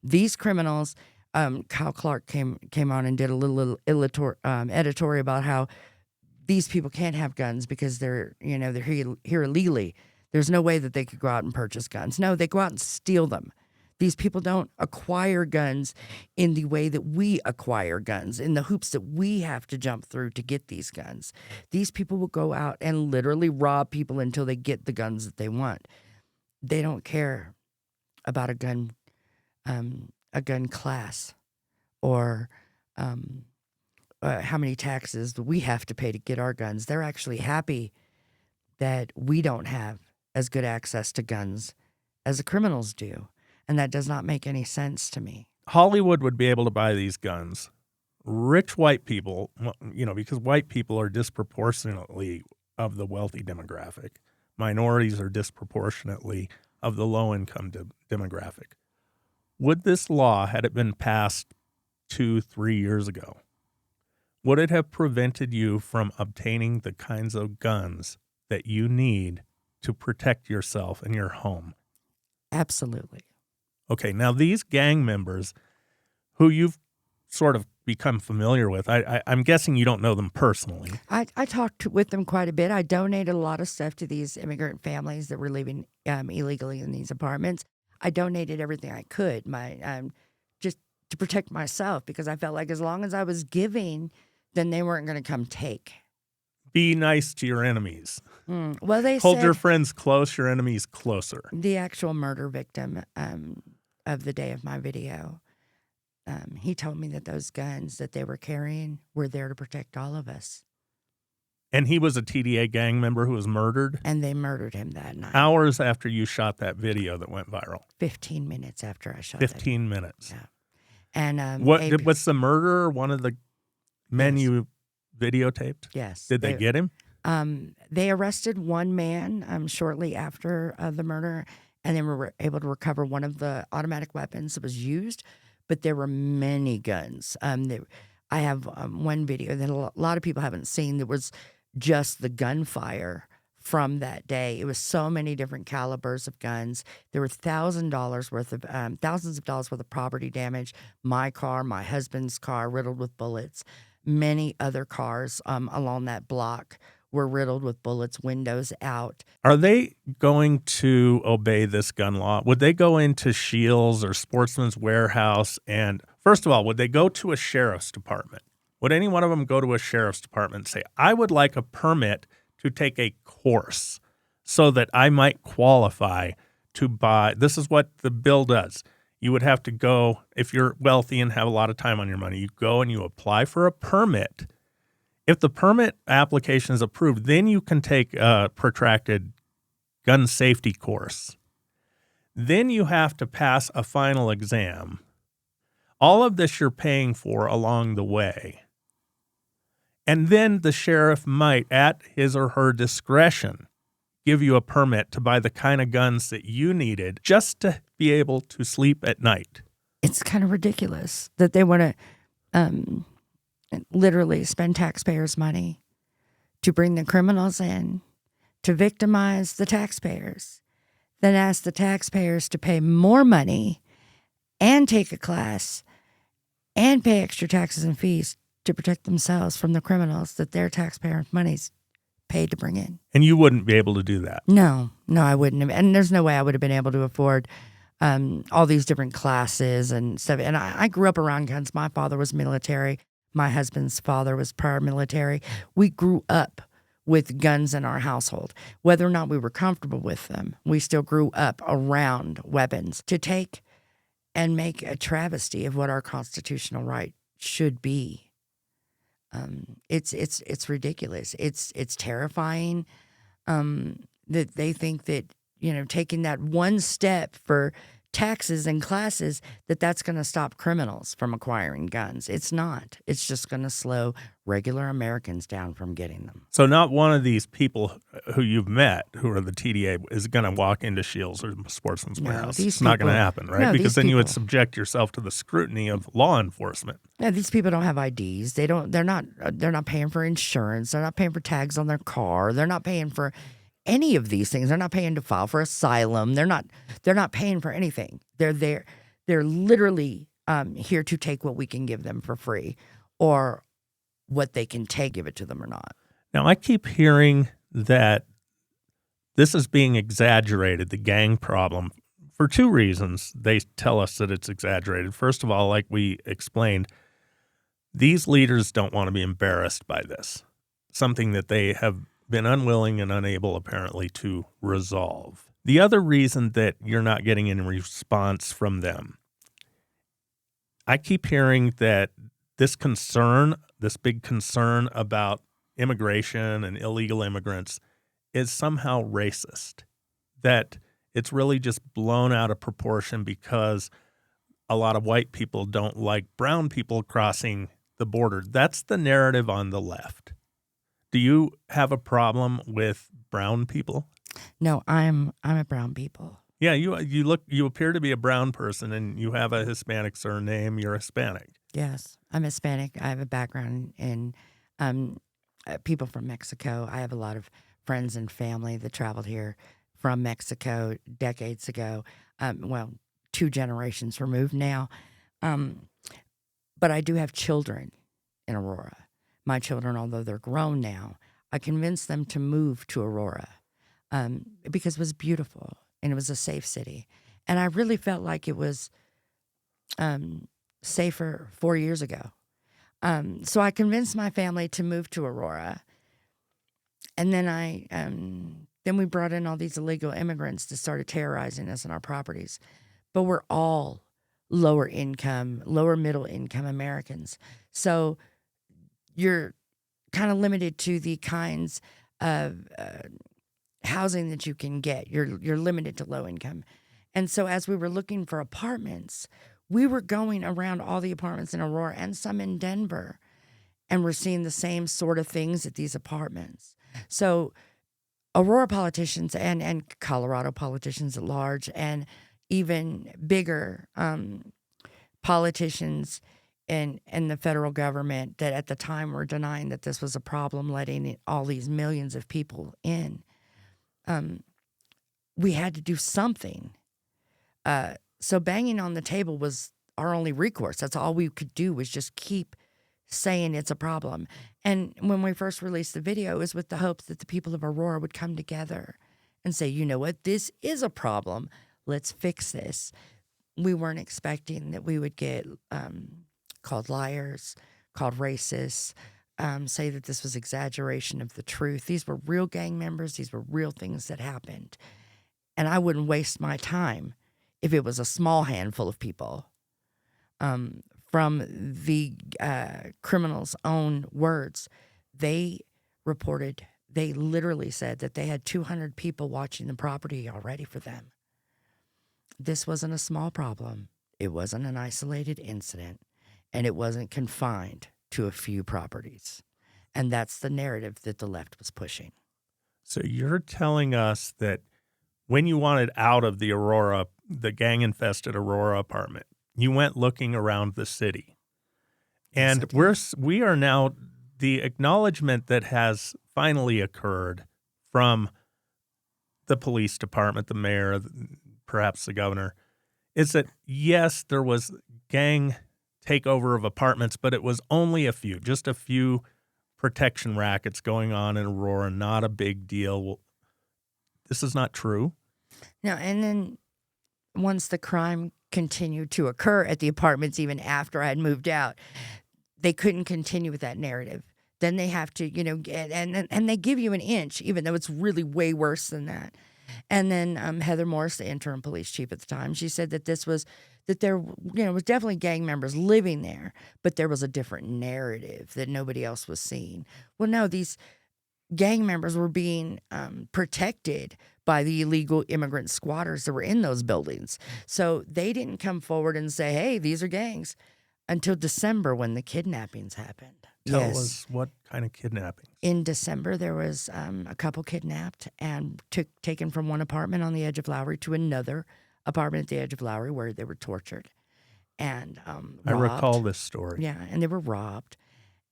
S4: These criminals, Kyle Clark came on and did a little editorial about how these people can't have guns because they're here illegally. There's no way that they could go out and purchase guns. No, they go out and steal them. These people don't acquire guns in the way that we acquire guns, in the hoops that we have to jump through to get these guns. These people will go out and literally rob people until they get the guns that they want. They don't care about a gun class or how many taxes that we have to pay to get our guns. They're actually happy that we don't have as good access to guns as the criminals do. And that does not make any sense to me.
S3: Hollywood would be able to buy these guns. Rich white people, because white people are disproportionately of the wealthy demographic. Minorities are disproportionately of the low-income demographic. Would this law, had it been passed 2-3 years ago, would it have prevented you from obtaining the kinds of guns that you need to protect yourself and your home?
S4: Absolutely.
S3: Okay, now these gang members who you've sort of become familiar with, I'm guessing you don't know them personally.
S4: I talked with them quite a bit. I donated a lot of stuff to these immigrant families that were living illegally in these apartments. I donated everything I could, just to protect myself, because I felt like as long as I was giving, then they weren't going to come take.
S3: Be nice to your enemies.
S4: Well, they
S3: hold
S4: said
S3: your friends close, your enemies closer.
S4: The actual murder victim of the day of my video, he told me that those guns that they were carrying were there to protect all of us.
S3: And he was a TDA gang member who was murdered?
S4: And they murdered him that night.
S3: Hours after you shot that video that went viral?
S4: 15 minutes after I shot
S3: 15 minutes.
S4: Yeah. And
S3: what's the murderer, one of the men you videotaped?
S4: Yes.
S3: Did they get him?
S4: They arrested one man shortly after the murder, and they were able to recover one of the automatic weapons that was used, but there were many guns. I have one video that a lot of people haven't seen that was just the gunfire from that day. It was so many different calibers of guns. There were thousands of dollars worth of property damage. My car, my husband's car, riddled with bullets. Many other cars along that block were riddled with bullets, windows out.
S3: Are they going to obey this gun law? Would they go into Scheels or Sportsman's Warehouse? And first of all, would they go to a sheriff's department? Would any one of them go to a sheriff's department and say, I would like a permit to take a course so that I might qualify to buy? This is what the bill does. You would have to go, if you're wealthy and have a lot of time on your money, you go and you apply for a permit. If the permit application is approved, then you can take a protracted gun safety course. Then you have to pass a final exam. All of this you're paying for along the way. And then the sheriff might, at his or her discretion, give you a permit to buy the kind of guns that you needed just to be able to sleep at night.
S4: It's kind of ridiculous that they want to literally spend taxpayers' money to bring the criminals in, to victimize the taxpayers, then ask the taxpayers to pay more money and take a class and pay extra taxes and fees to protect themselves from the criminals that their taxpayer money's paid to bring in.
S3: And you wouldn't be able to do that.
S4: No, I wouldn't have. And there's no way I would have been able to afford all these different classes and stuff. And I grew up around guns. My father was military. My husband's father was prior military. We grew up with guns in our household. Whether or not we were comfortable with them, we still grew up around weapons. To take and make a travesty of what our constitutional right should be, it's ridiculous. It's terrifying that they think that, taking that one step for taxes and classes, that's going to stop criminals from acquiring guns. It's not. It's just going to slow regular Americans down from getting them.
S3: So not one of these people who you've met who are the TDA is going to walk into Shields or Sportsman's Warehouse. It's not going to happen, right? Because then you would subject yourself to the scrutiny of law enforcement.
S4: Yeah, these people don't have IDs. They're not paying for insurance. They're not paying for tags on their car. They're not paying for any of these things. They're not paying to file for asylum. They're not paying for anything. They're there. They're literally here to take what we can give them for free, or what they can take, give it to them or not.
S3: Now, I keep hearing that this is being exaggerated, the gang problem, for two reasons. They tell us that it's exaggerated. First of all, like we explained, these leaders don't want to be embarrassed by this, something that they have been unwilling and unable, apparently, to resolve. The other reason that you're not getting any response from them, I keep hearing that this big concern about immigration and illegal immigrants is somehow racist, that it's really just blown out of proportion because a lot of white people don't like brown people crossing the border. That's the narrative on the left. Do you have a problem with brown people?
S4: No, I'm a brown people.
S3: Yeah, you appear to be a brown person, and you have a Hispanic surname. You're Hispanic.
S4: Yes, I'm Hispanic. I have a background in people from Mexico. I have a lot of friends and family that traveled here from Mexico decades ago. 2 generations removed now. But I do have children in Aurora. My children, although they're grown now, I convinced them to move to Aurora because it was beautiful and it was a safe city. And I really felt like it was safer 4 years ago. So I convinced my family to move to Aurora. And then then we brought in all these illegal immigrants that started terrorizing us on our properties. But we're all lower income, lower middle income Americans. So you're kind of limited to the kinds of housing that you can get. You're limited to low income. And so as we were looking for apartments, we were going around all the apartments in Aurora and some in Denver, and we're seeing the same sort of things at these apartments. So Aurora politicians and Colorado politicians at large, and even bigger politicians in the federal government that at the time were denying that this was a problem, letting all these millions of people in. We had to do something. So banging on the table was our only recourse. That's all we could do, was just keep saying it's a problem. And when we first released the video, it was with the hopes that the people of Aurora would come together and say, you know what, this is a problem. Let's fix this. We weren't expecting that we would get called liars, called racists, say that this was exaggeration of the truth. These were real gang members. These were real things that happened. And I wouldn't waste my time if it was a small handful of people. From the criminals' own words, they literally said that they had 200 people watching the property already for them. This wasn't a small problem. It wasn't an isolated incident, and it wasn't confined to a few properties. And that's the narrative that the left was pushing.
S3: So you're telling us that when you wanted out of the gang-infested Aurora apartment, you went looking around the city. And we are now, the acknowledgement that has finally occurred from the police department, the mayor, perhaps the governor, is that, yes, there was gang takeover of apartments, but it was only a few, just a few protection rackets going on in Aurora, not a big deal. Well, this is not true.
S4: No, and then once the crime continued to occur at the apartments, even after I had moved out, they couldn't continue with that narrative. Then they have to, and they give you an inch, even though it's really way worse than that. And then Heather Morris, the interim police chief at the time, she said that there was definitely gang members living there, but there was a different narrative that nobody else was seeing. Well, no, these gang members were being protected by the illegal immigrant squatters that were in those buildings. So they didn't come forward and say, hey, these are gangs, until December when the kidnappings happened.
S3: Tell us what kind of kidnappings.
S4: In December, there was a couple kidnapped and taken from one apartment on the edge of Lowry to another apartment at the edge of Lowry where they were tortured and robbed.
S3: I recall this story.
S4: Yeah, and they were robbed.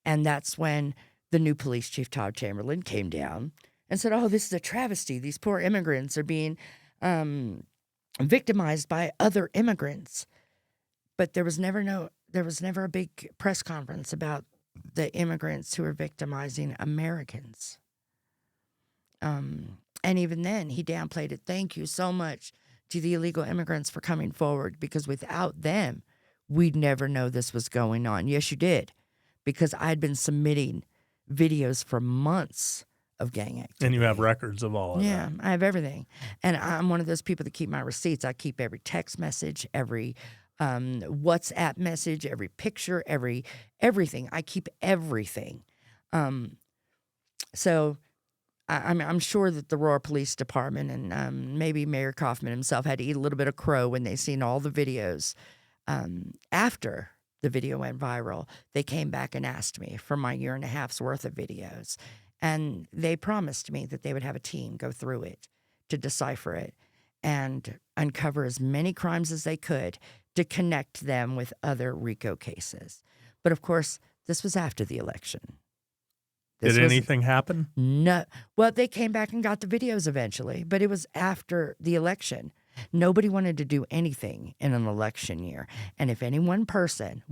S4: And that's when the new police chief, Todd Chamberlain, came down and said, oh, this is a travesty. These poor immigrants are being victimized by other immigrants. But there was never a big press conference about the immigrants who are victimizing Americans. And even then, he downplayed it. Thank you so much to the illegal immigrants for coming forward, because without them, we'd never know this was going on. Yes, you did, because I'd been submitting videos for months of gang activity.
S3: And you have records of all of that.
S4: Yeah, I have everything. And I'm one of those people that keep my receipts. I keep every text message, every WhatsApp message, every picture, everything. I keep everything. So I'm sure that the Aurora Police Department and maybe Mayor Kaufman himself had to eat a little bit of crow when they seen all the videos. After the video went viral, they came back and asked me for my 1.5 years worth of videos. And they promised me that they would have a team go through it to decipher it and uncover as many crimes as they could to connect them with other RICO cases. But of course, this was after the election.
S3: Did anything happen?
S4: No. Well, they came back and got the videos eventually, but it was after the election. Nobody wanted to do anything in an election year. And if any one person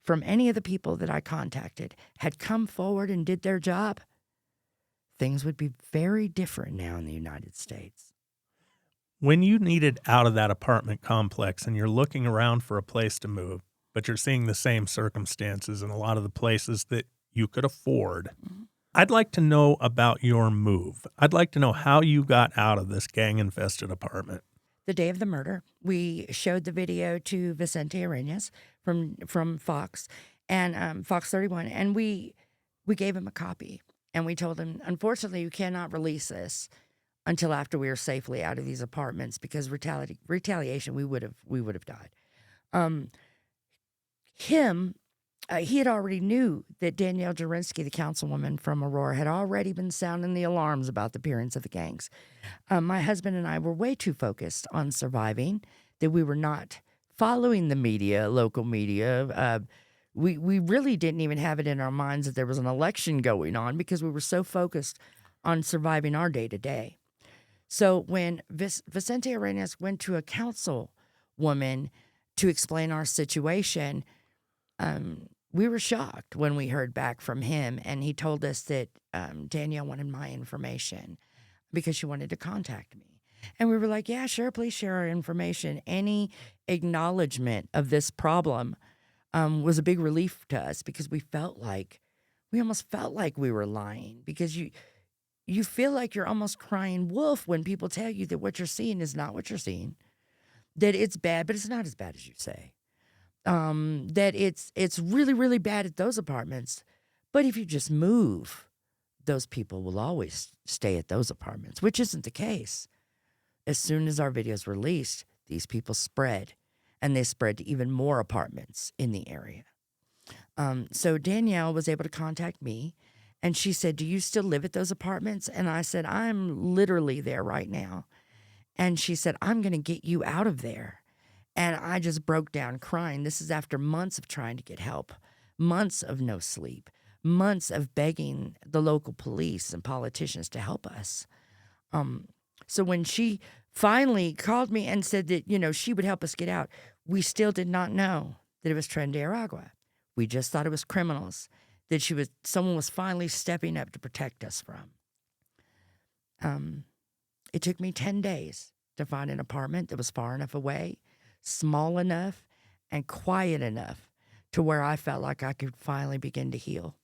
S4: from any of the people that I contacted had come forward and did their job, things would be very different now in the United States.
S3: When you needed out of that apartment complex and you're looking around for a place to move, but you're seeing the same circumstances in a lot of the places that you could afford, I'd like to know about your move. I'd like to know how you got out of this gang-infested apartment.
S4: The day of the murder, we showed the video to Vicente Arenas from Fox and Fox 31, and we gave him a copy. And we told him, unfortunately, you cannot release this until after we are safely out of these apartments, because retaliation, we would have died. He had already knew that Danielle Jurinsky, the councilwoman from Aurora, had already been sounding the alarms about the appearance of the gangs. My husband and I were way too focused on surviving that we were not following the media, local media. We really didn't even have it in our minds that there was an election going on, because we were so focused on surviving our day-to-day. So when Vicente Arenas went to a councilwoman to explain our situation, we were shocked when we heard back from him, and he told us that Danielle wanted my information because she wanted to contact me. And we were like, yeah, sure, please share our information. Any acknowledgement of this problem was a big relief to us, because we almost felt like we were lying, because you feel like you're almost crying wolf when people tell you that what you're seeing is not what you're seeing. that it's bad, but it's not as bad as you say. That it's really, really bad at those apartments. But if you just move, those people will always stay at those apartments, which isn't the case. As soon as our videos released, these people spread, and they spread to even more apartments in the area. So Danielle was able to contact me, and she said, "Do you still live at those apartments?" And I said, "I'm literally there right now." And she said, "I'm going to get you out of there." And I just broke down crying. This is after months of trying to get help, months of no sleep, months of begging the local police and politicians to help us. So when she finally called me and said that, she would help us get out, we still did not know that it was Tren de Aragua. We just thought it was criminals that someone was finally stepping up to protect us from. It took me 10 days to find an apartment that was far enough away, small enough, and quiet enough to where I felt like I could finally begin to heal.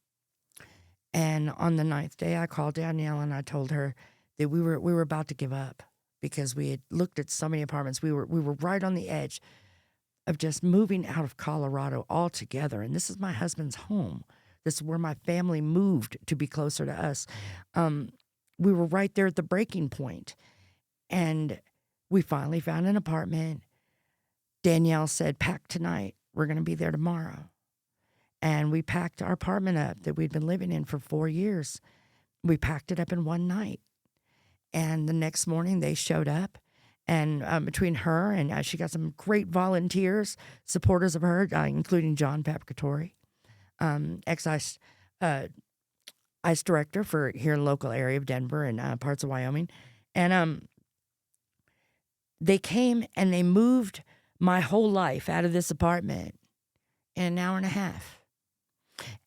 S4: And on the 9th day, I called Danielle and I told her that we were about to give up because we had looked at so many apartments. We were right on the edge of just moving out of Colorado altogether. And this is my husband's home. This is where my family moved to be closer to us. We were right there at the breaking point. And we finally found an apartment. Danielle said, "Pack tonight. We're going to be there tomorrow." And we packed our apartment up that we'd been living in for 4 years. We packed it up in one night. And the next morning they showed up. And between her and she got some great volunteers, supporters of her, including John Papacatori, ex-ICE ICE director for here in the local area of Denver and parts of Wyoming. And they came and they moved my whole life out of this apartment in an hour and a half.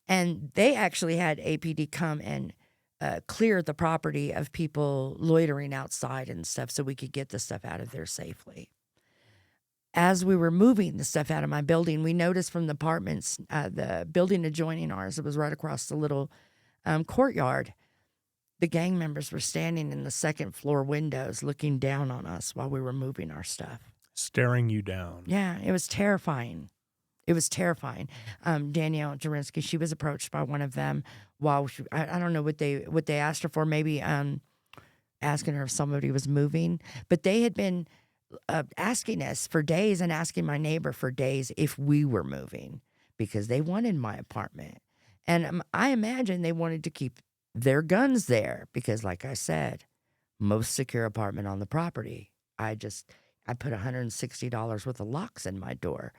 S4: And they actually had APD come and clear the property of people loitering outside and stuff so we could get the stuff out of there safely. As we were moving the stuff out of my building, we noticed from the apartments, the building adjoining ours, it was right across the little courtyard, the gang members were standing in the second floor windows looking down on us while we were moving our stuff.
S3: Staring you down.
S4: Yeah, it was terrifying. It was terrifying. Danielle Jarinsky, she was approached by one of them while I don't know what they asked her for, maybe asking her if somebody was moving. But they had been asking us for days and asking my neighbor for days if we were moving because they wanted my apartment. And I imagine they wanted to keep their guns there because, like I said, most secure apartment on the property. I put $160 worth of locks in my door.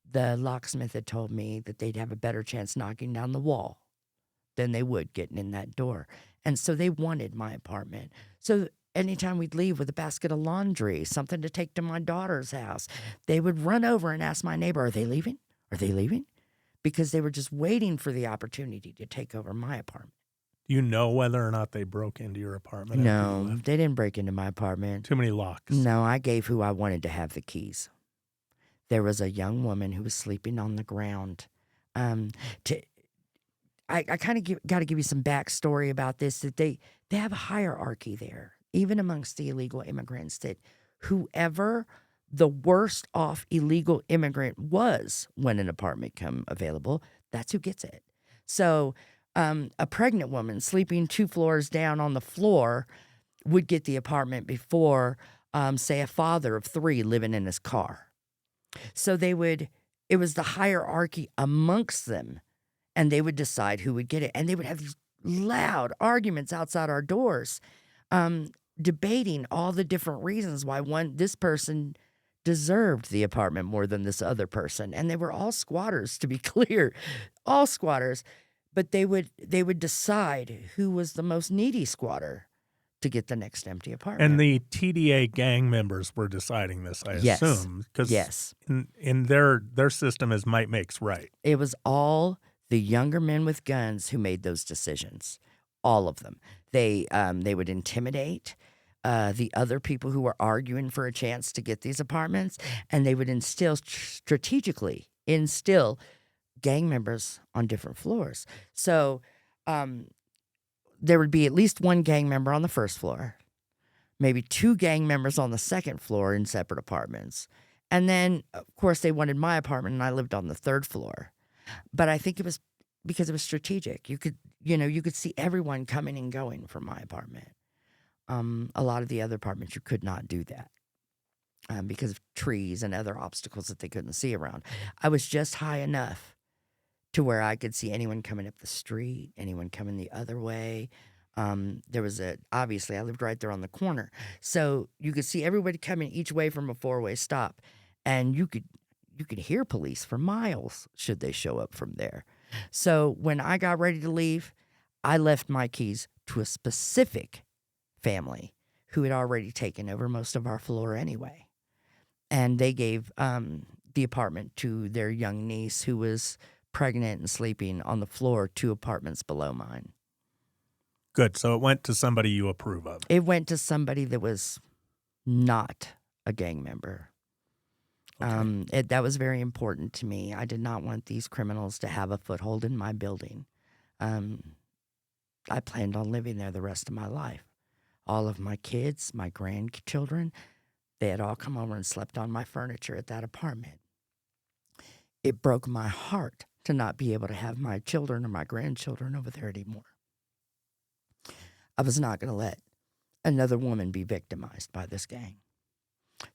S4: The locksmith had told me that they'd have a better chance knocking down the wall than they would getting in that door. And so they wanted my apartment. So anytime we'd leave with a basket of laundry, something to take to my daughter's house, they would run over and ask my neighbor, "Are they leaving? Are they leaving?" Because they were just waiting for the opportunity to take over my apartment.
S3: Do you know whether or not they broke into your apartment? after you
S4: No,
S3: left?
S4: they didn't break into my apartment.
S3: Too many locks.
S4: No, I gave who I wanted to have the keys. There was a young woman who was sleeping on the ground. I kind of got to give you some backstory about this, that they have a hierarchy there, even amongst the illegal immigrants, that whoever the worst off illegal immigrant was when an apartment come available, that's who gets it. So a pregnant woman sleeping 2 floors down on the floor would get the apartment before, say, a father of 3 living in his car. So it was the hierarchy amongst them, and they would decide who would get it. And they would have these loud arguments outside our doors, debating all the different reasons why this person deserved the apartment more than this other person. And they were all squatters, to be clear, all squatters. But they would decide who was the most needy squatter to get the next empty apartment.
S3: And the TDA gang members were deciding this, I
S4: Yes.
S3: assume. Because
S4: Yes.
S3: in their system is might makes right.
S4: It was all the younger men with guns who made those decisions. All of them. They would intimidate the other people who were arguing for a chance to get these apartments, and they would strategically instill gang members on different floors. So there would be at least one gang member on the first floor, maybe 2 gang members on the second floor in separate apartments, And then, of course, they wanted my apartment, and I lived on the 3rd floor. But I think it was because it was strategic. You could see everyone coming and going from my apartment. A lot of the other apartments, you could not do that because of trees and other obstacles that they couldn't see around. I was just high enough to where I could see anyone coming up the street, anyone coming the other way. Obviously, I lived right there on the corner. So you could see everybody coming each way from a 4-way stop. And you could hear police for miles should they show up from there. So when I got ready to leave, I left my keys to a specific family who had already taken over most of our floor anyway. And they gave the apartment to their young niece who was pregnant and sleeping on the floor 2 apartments below mine.
S3: Good. So it went to somebody you approve of.
S4: It went to somebody that was not a gang member.
S3: Okay.
S4: That was very important to me. I did not want these criminals to have a foothold in my building. I planned on living there the rest of my life. All of my kids, my grandchildren, they had all come over and slept on my furniture at that apartment. It broke my heart to not be able to have my children or my grandchildren over there anymore. I was not going to let another woman be victimized by this gang.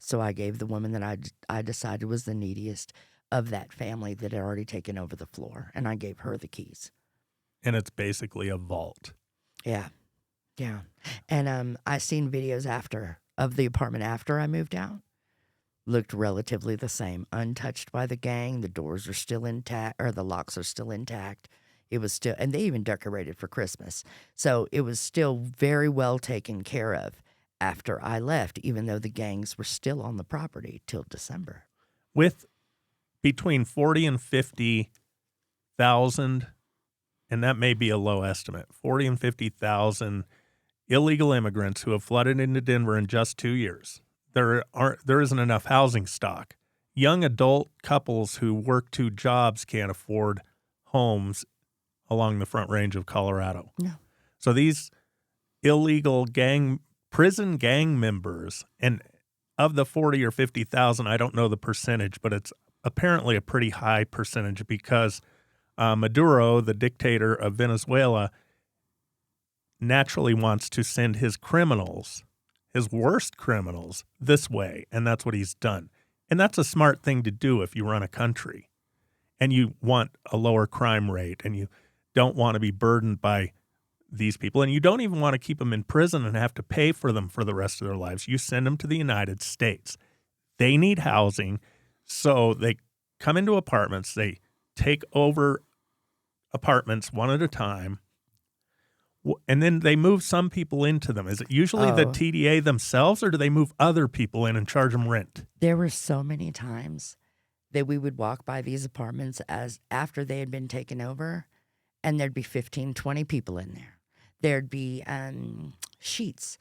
S4: So I gave the woman that I decided was the neediest of that family that had already taken over the floor, and I gave her the keys.
S3: And it's basically a vault.
S4: Yeah. And I seen videos of the apartment after I moved out. Looked relatively the same, untouched by the gang. The doors are still intact, or the locks are still intact. It was still, and they even decorated for Christmas. So it was still very well taken care of after I left, even though the gangs were still on the property till December.
S3: With between 40 and 50,000, and that may be a low estimate, 40 and 50,000 illegal immigrants who have flooded into Denver in just 2 years. There isn't enough housing stock. Young adult couples who work 2 jobs can't afford homes along the Front Range of Colorado.
S4: No.
S3: So these illegal prison gang members, and of the 40 or 50,000, I don't know the percentage, but it's apparently a pretty high percentage because Maduro, the dictator of Venezuela, naturally wants to send his criminals, his worst criminals, this way, and that's what he's done. And that's a smart thing to do if you run a country and you want a lower crime rate and you don't want to be burdened by these people, and you don't even want to keep them in prison and have to pay for them for the rest of their lives. You send them to the United States. They need housing, so they come into apartments. They take over apartments one at a time, and then they move some people into them. Is it usually the TDA themselves, or do they move other people in and charge them rent?
S4: There were so many times that we would walk by these apartments as after they had been taken over, and there'd be 15, 20 people in there. There'd be sheets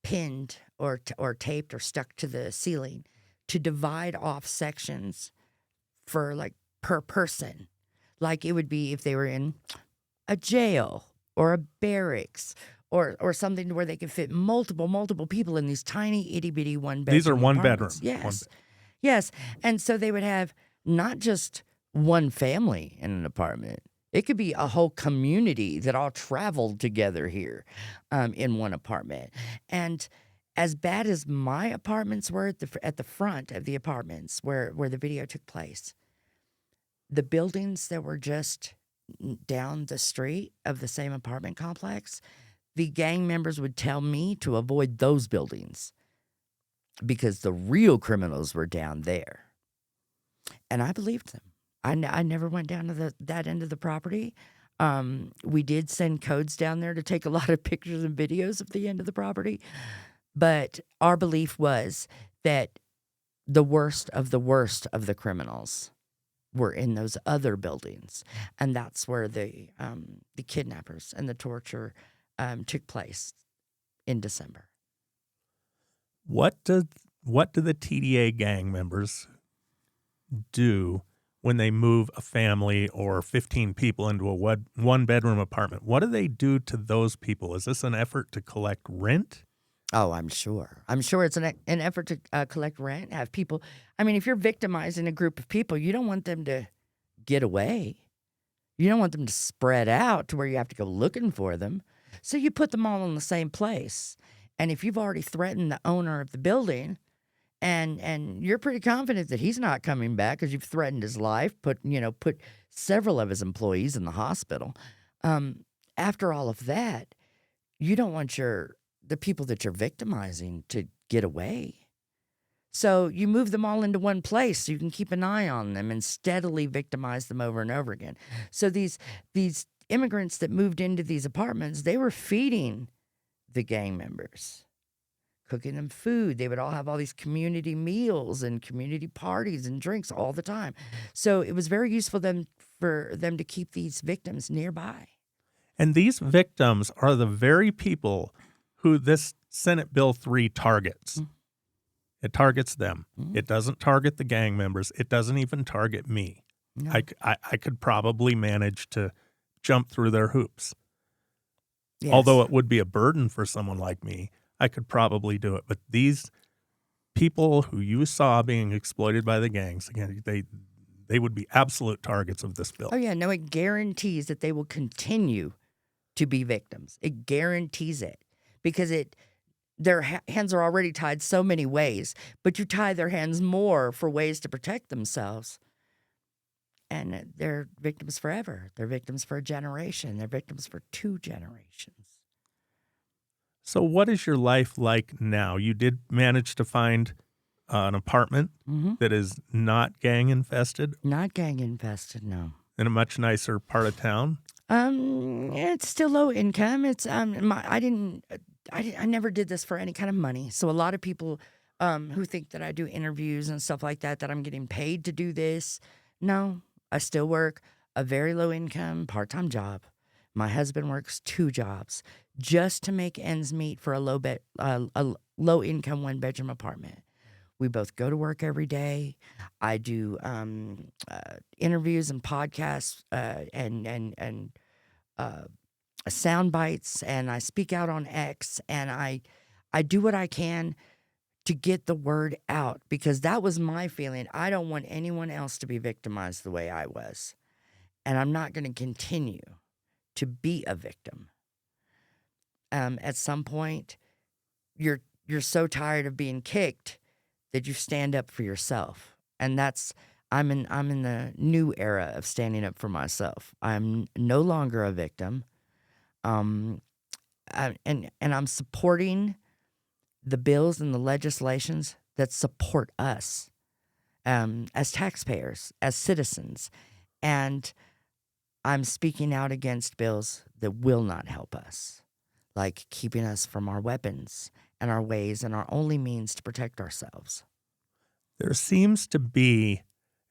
S4: pinned or taped or stuck to the ceiling to divide off sections for per person. Like it would be if they were in a jail or a barracks or something where they could fit multiple people in these tiny itty bitty one bedroom.
S3: These are one
S4: apartments.
S3: bedroom.
S4: Yes. And so they would have not just one family in an apartment. It could be a whole community that all traveled together here in one apartment. And as bad as my apartments were at the front of the apartments where the video took place, the buildings that were just down the street of the same apartment complex, the gang members would tell me to avoid those buildings because the real criminals were down there. And I believed them. I never went down to that end of the property. We did send codes down there to take a lot of pictures and videos of the end of the property. But our belief was that the worst of the criminals were in those other buildings. And that's where the kidnappers and the torture took place in December.
S3: What do the TDA gang members do when they move a family or 15 people into a one-bedroom apartment? What do they do to those people? Is this an effort to collect rent?
S4: Oh, I'm sure. I'm sure it's an effort to collect rent, have people. I mean, if you're victimizing a group of people, you don't want them to get away. You don't want them to spread out to where you have to go looking for them. So you put them all in the same place. And if you've already threatened the owner of the building, and you're pretty confident that he's not coming back because you've threatened his life, put several of his employees in the hospital. After all of that, you don't want the people that you're victimizing to get away. So you move them all into one place so you can keep an eye on them and steadily victimize them over and over again. So these immigrants that moved into these apartments, they were feeding the gang members, cooking them food. They would all have all these community meals and community parties and drinks all the time. So it was very useful for them to keep these victims nearby.
S3: And these victims are the very people who this Senate Bill 3 targets. It targets them. It doesn't target the gang members. It doesn't even target me.
S4: No.
S3: I could probably manage to jump through their hoops.
S4: Yes.
S3: Although it would be a burden for someone like me, I could probably do it. But these people who you saw being exploited by the gangs, again, they would be absolute targets of this bill.
S4: Oh, yeah. No, it guarantees that they will continue to be victims. It guarantees it because their hands are already tied so many ways, but you tie their hands more for ways to protect themselves. And they're victims forever. They're victims for a generation. They're victims for 2 generations.
S3: So what is your life like now? You did manage to find an apartment that is not gang infested?
S4: Not gang infested, no.
S3: In a much nicer part of town?
S4: It's still low income. It's I never did this for any kind of money. So a lot of people who think that I do interviews and stuff like that I'm getting paid to do this. No, I still work a very low income part-time job. My husband works 2 jobs just to make ends meet for a low income 1-bedroom apartment. We both go to work every day. I do interviews and podcasts and sound bites, and I speak out on X, and I do what I can to get the word out because that was my feeling. I don't want anyone else to be victimized the way I was, and I'm not going to continue to be a victim. At some point, you're so tired of being kicked that you stand up for yourself, and I'm in the new era of standing up for myself. I'm no longer a victim, and I'm supporting the bills and the legislations that support us as taxpayers, as citizens, and I'm speaking out against bills that will not help us, like keeping us from our weapons and our ways and our only means to protect ourselves.
S3: There seems to be,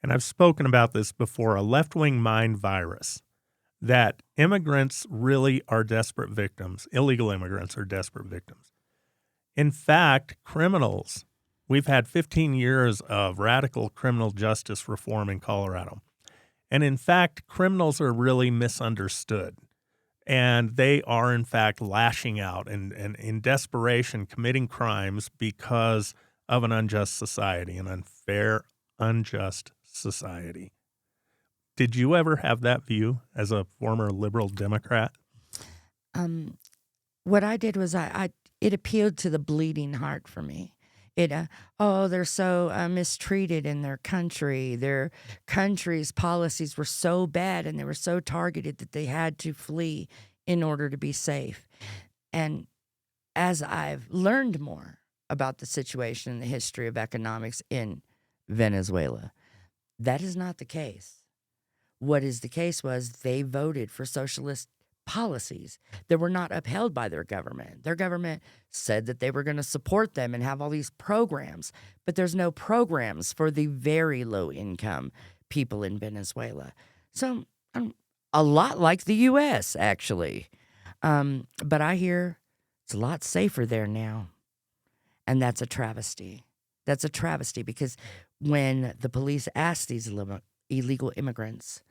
S3: and I've spoken about this before, a left-wing mind virus that immigrants really are desperate victims. Illegal immigrants are desperate victims. In fact, criminals, we've had 15 years of radical criminal justice reform in Colorado. And in fact, criminals are really misunderstood. And they are, in fact, lashing out and in desperation committing crimes because of an unjust society, an unfair, unjust society. Did you ever have that view as a former liberal Democrat?
S4: What I did was it appealed to the bleeding heart for me. They're so mistreated in their country. Their country's policies were so bad and they were so targeted that they had to flee in order to be safe. And as I've learned more about the situation and the history of economics in Venezuela, that is not the case. What is the case was they voted for socialist policies that were not upheld by their government. Their government said that they were going to support them and have all these programs, but there's no programs for the very low income people in Venezuela. So a lot like the U.S., actually. But I hear it's a lot safer there now. And that's a travesty. That's a travesty because when the police asked these illegal immigrants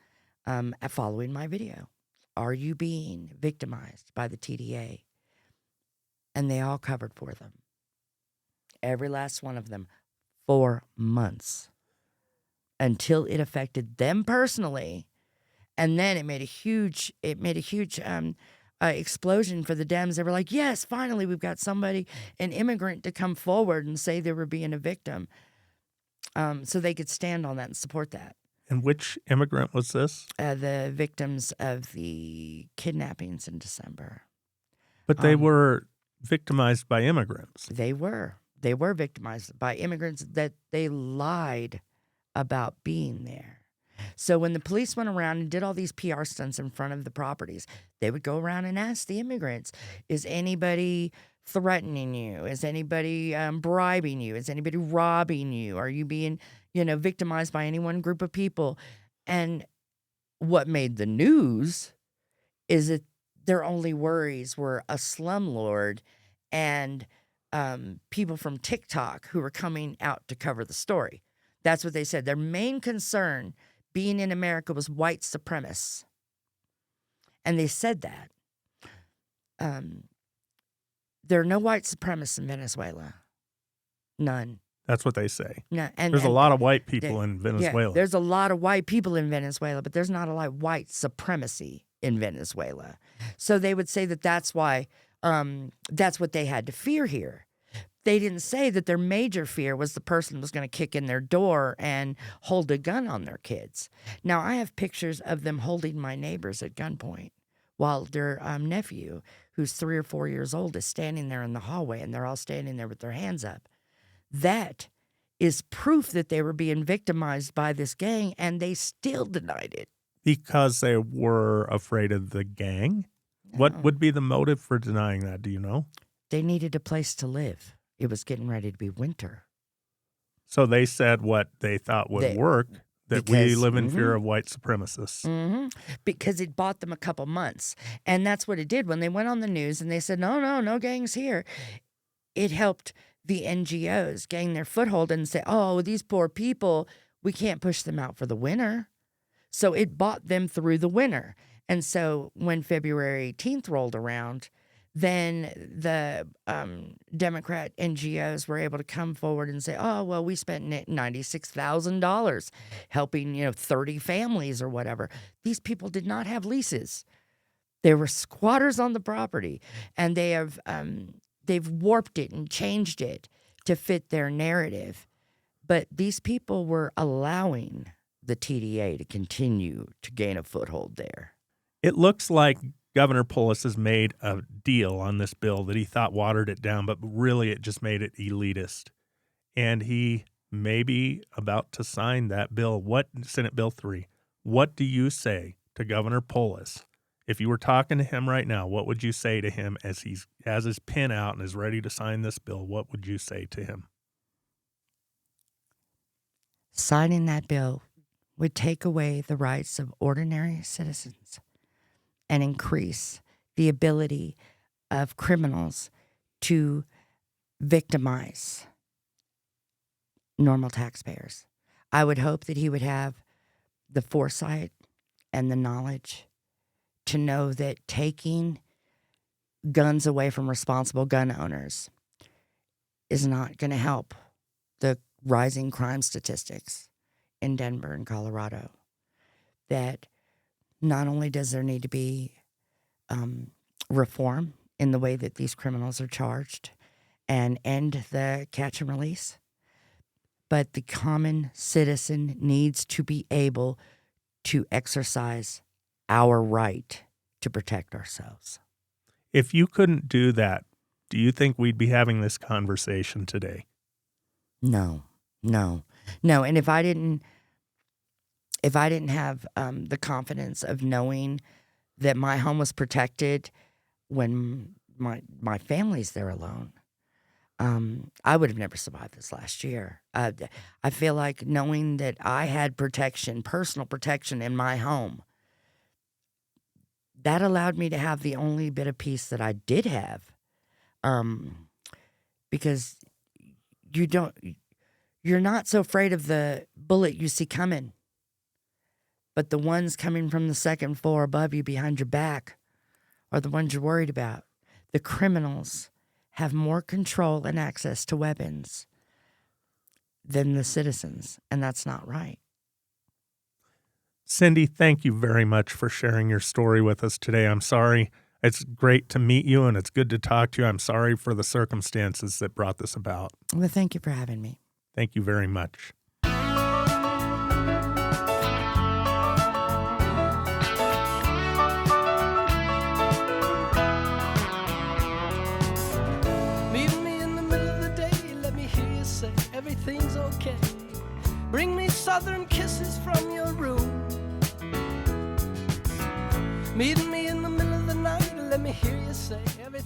S4: following my video, are you being victimized by the TDA? and they all covered for them. Every last one of them, 4 months, until it affected them personally, and then it made a huge explosion for the Dems. They were like, "Yes, finally, we've got somebody, an immigrant, to come forward and say they were being a victim." So they could stand on that and support that.
S3: And which immigrant was this?
S4: The victims of the kidnappings in December.
S3: But they were victimized by immigrants.
S4: They were victimized by immigrants that they lied about being there. So when the police went around and did all these PR stunts in front of the properties, they would go around and ask the immigrants, is anybody threatening you? Is anybody bribing you? Is anybody robbing you? Are you being, victimized by any one group of people? And what made the news is that their only worries were a slumlord and people from TikTok who were coming out to cover the story. That's what they said. Their main concern being in America was white supremacists. And they said that. There are no white supremacists in Venezuela. None.
S3: That's what they say.
S4: No,
S3: there's a lot of white people in Venezuela.
S4: Yeah, there's a lot of white people in Venezuela, but there's not a lot of white supremacy in Venezuela. So they would say that that's why, that's what they had to fear here. They didn't say that their major fear was the person was going to kick in their door and hold a gun on their kids. Now, I have pictures of them holding my neighbors at gunpoint while their nephew, who's 3 or 4 years old, is standing there in the hallway, and they're all standing there with their hands up. That is proof that they were being victimized by this gang, and they still denied it.
S3: Because they were afraid of the gang?
S4: No.
S3: What would be the motive for denying that? Do you know?
S4: They needed a place to live. It was getting ready to be winter.
S3: So they said what they thought would work, that we live in fear of white supremacists.
S4: Mm-hmm. Because it bought them a couple months. And that's what it did. When they went on the news and they said, no gangs here, it helped the NGOs gain their foothold and say, oh, these poor people, we can't push them out for the winter. So it bought them through the winter. And so when February 18th rolled around, then the Democrat NGOs were able to come forward and say, oh, well, we spent $96,000 helping, 30 families or whatever. These people did not have leases. They were squatters on the property, and they've warped it and changed it to fit their narrative. But these people were allowing the TDA to continue to gain a foothold there.
S3: It looks like Governor Polis has made a deal on this bill that he thought watered it down, but really it just made it elitist. And he may be about to sign that bill. Senate Bill 3. What do you say to Governor Polis? If you were talking to him right now, what would you say to him as he has his pen out and is ready to sign this bill? What would you say to him?
S4: Signing that bill would take away the rights of ordinary citizens and increase the ability of criminals to victimize normal taxpayers. I would hope that he would have the foresight and the knowledge to know that taking guns away from responsible gun owners is not going to help the rising crime statistics in Denver and Colorado. That not only does there need to be reform in the way that these criminals are charged and end the catch and release, but the common citizen needs to be able to exercise our right to protect ourselves.
S3: If you couldn't do that, do you think we'd be having this conversation today?
S4: No. And if I didn't have the confidence of knowing that my home was protected when my family's there alone, I would have never survived this last year. I feel like knowing that I had protection, personal protection in my home, that allowed me to have the only bit of peace that I did have, because you're not so afraid of the bullet you see coming, but the ones coming from the second floor above you behind your back are the ones you're worried about. The criminals have more control and access to weapons than the citizens, and that's not right.
S3: Cindy, thank you very much for sharing your story with us today. I'm sorry. It's great to meet you, and it's good to talk to you. I'm sorry for the circumstances that brought this about.
S4: Well, thank you for having me.
S3: Thank you very much.
S5: Meet me in the middle of the day, let me hear you say everything's okay. Bring me southern kisses from your room. Meet me in the middle of the night, let me hear you say everything's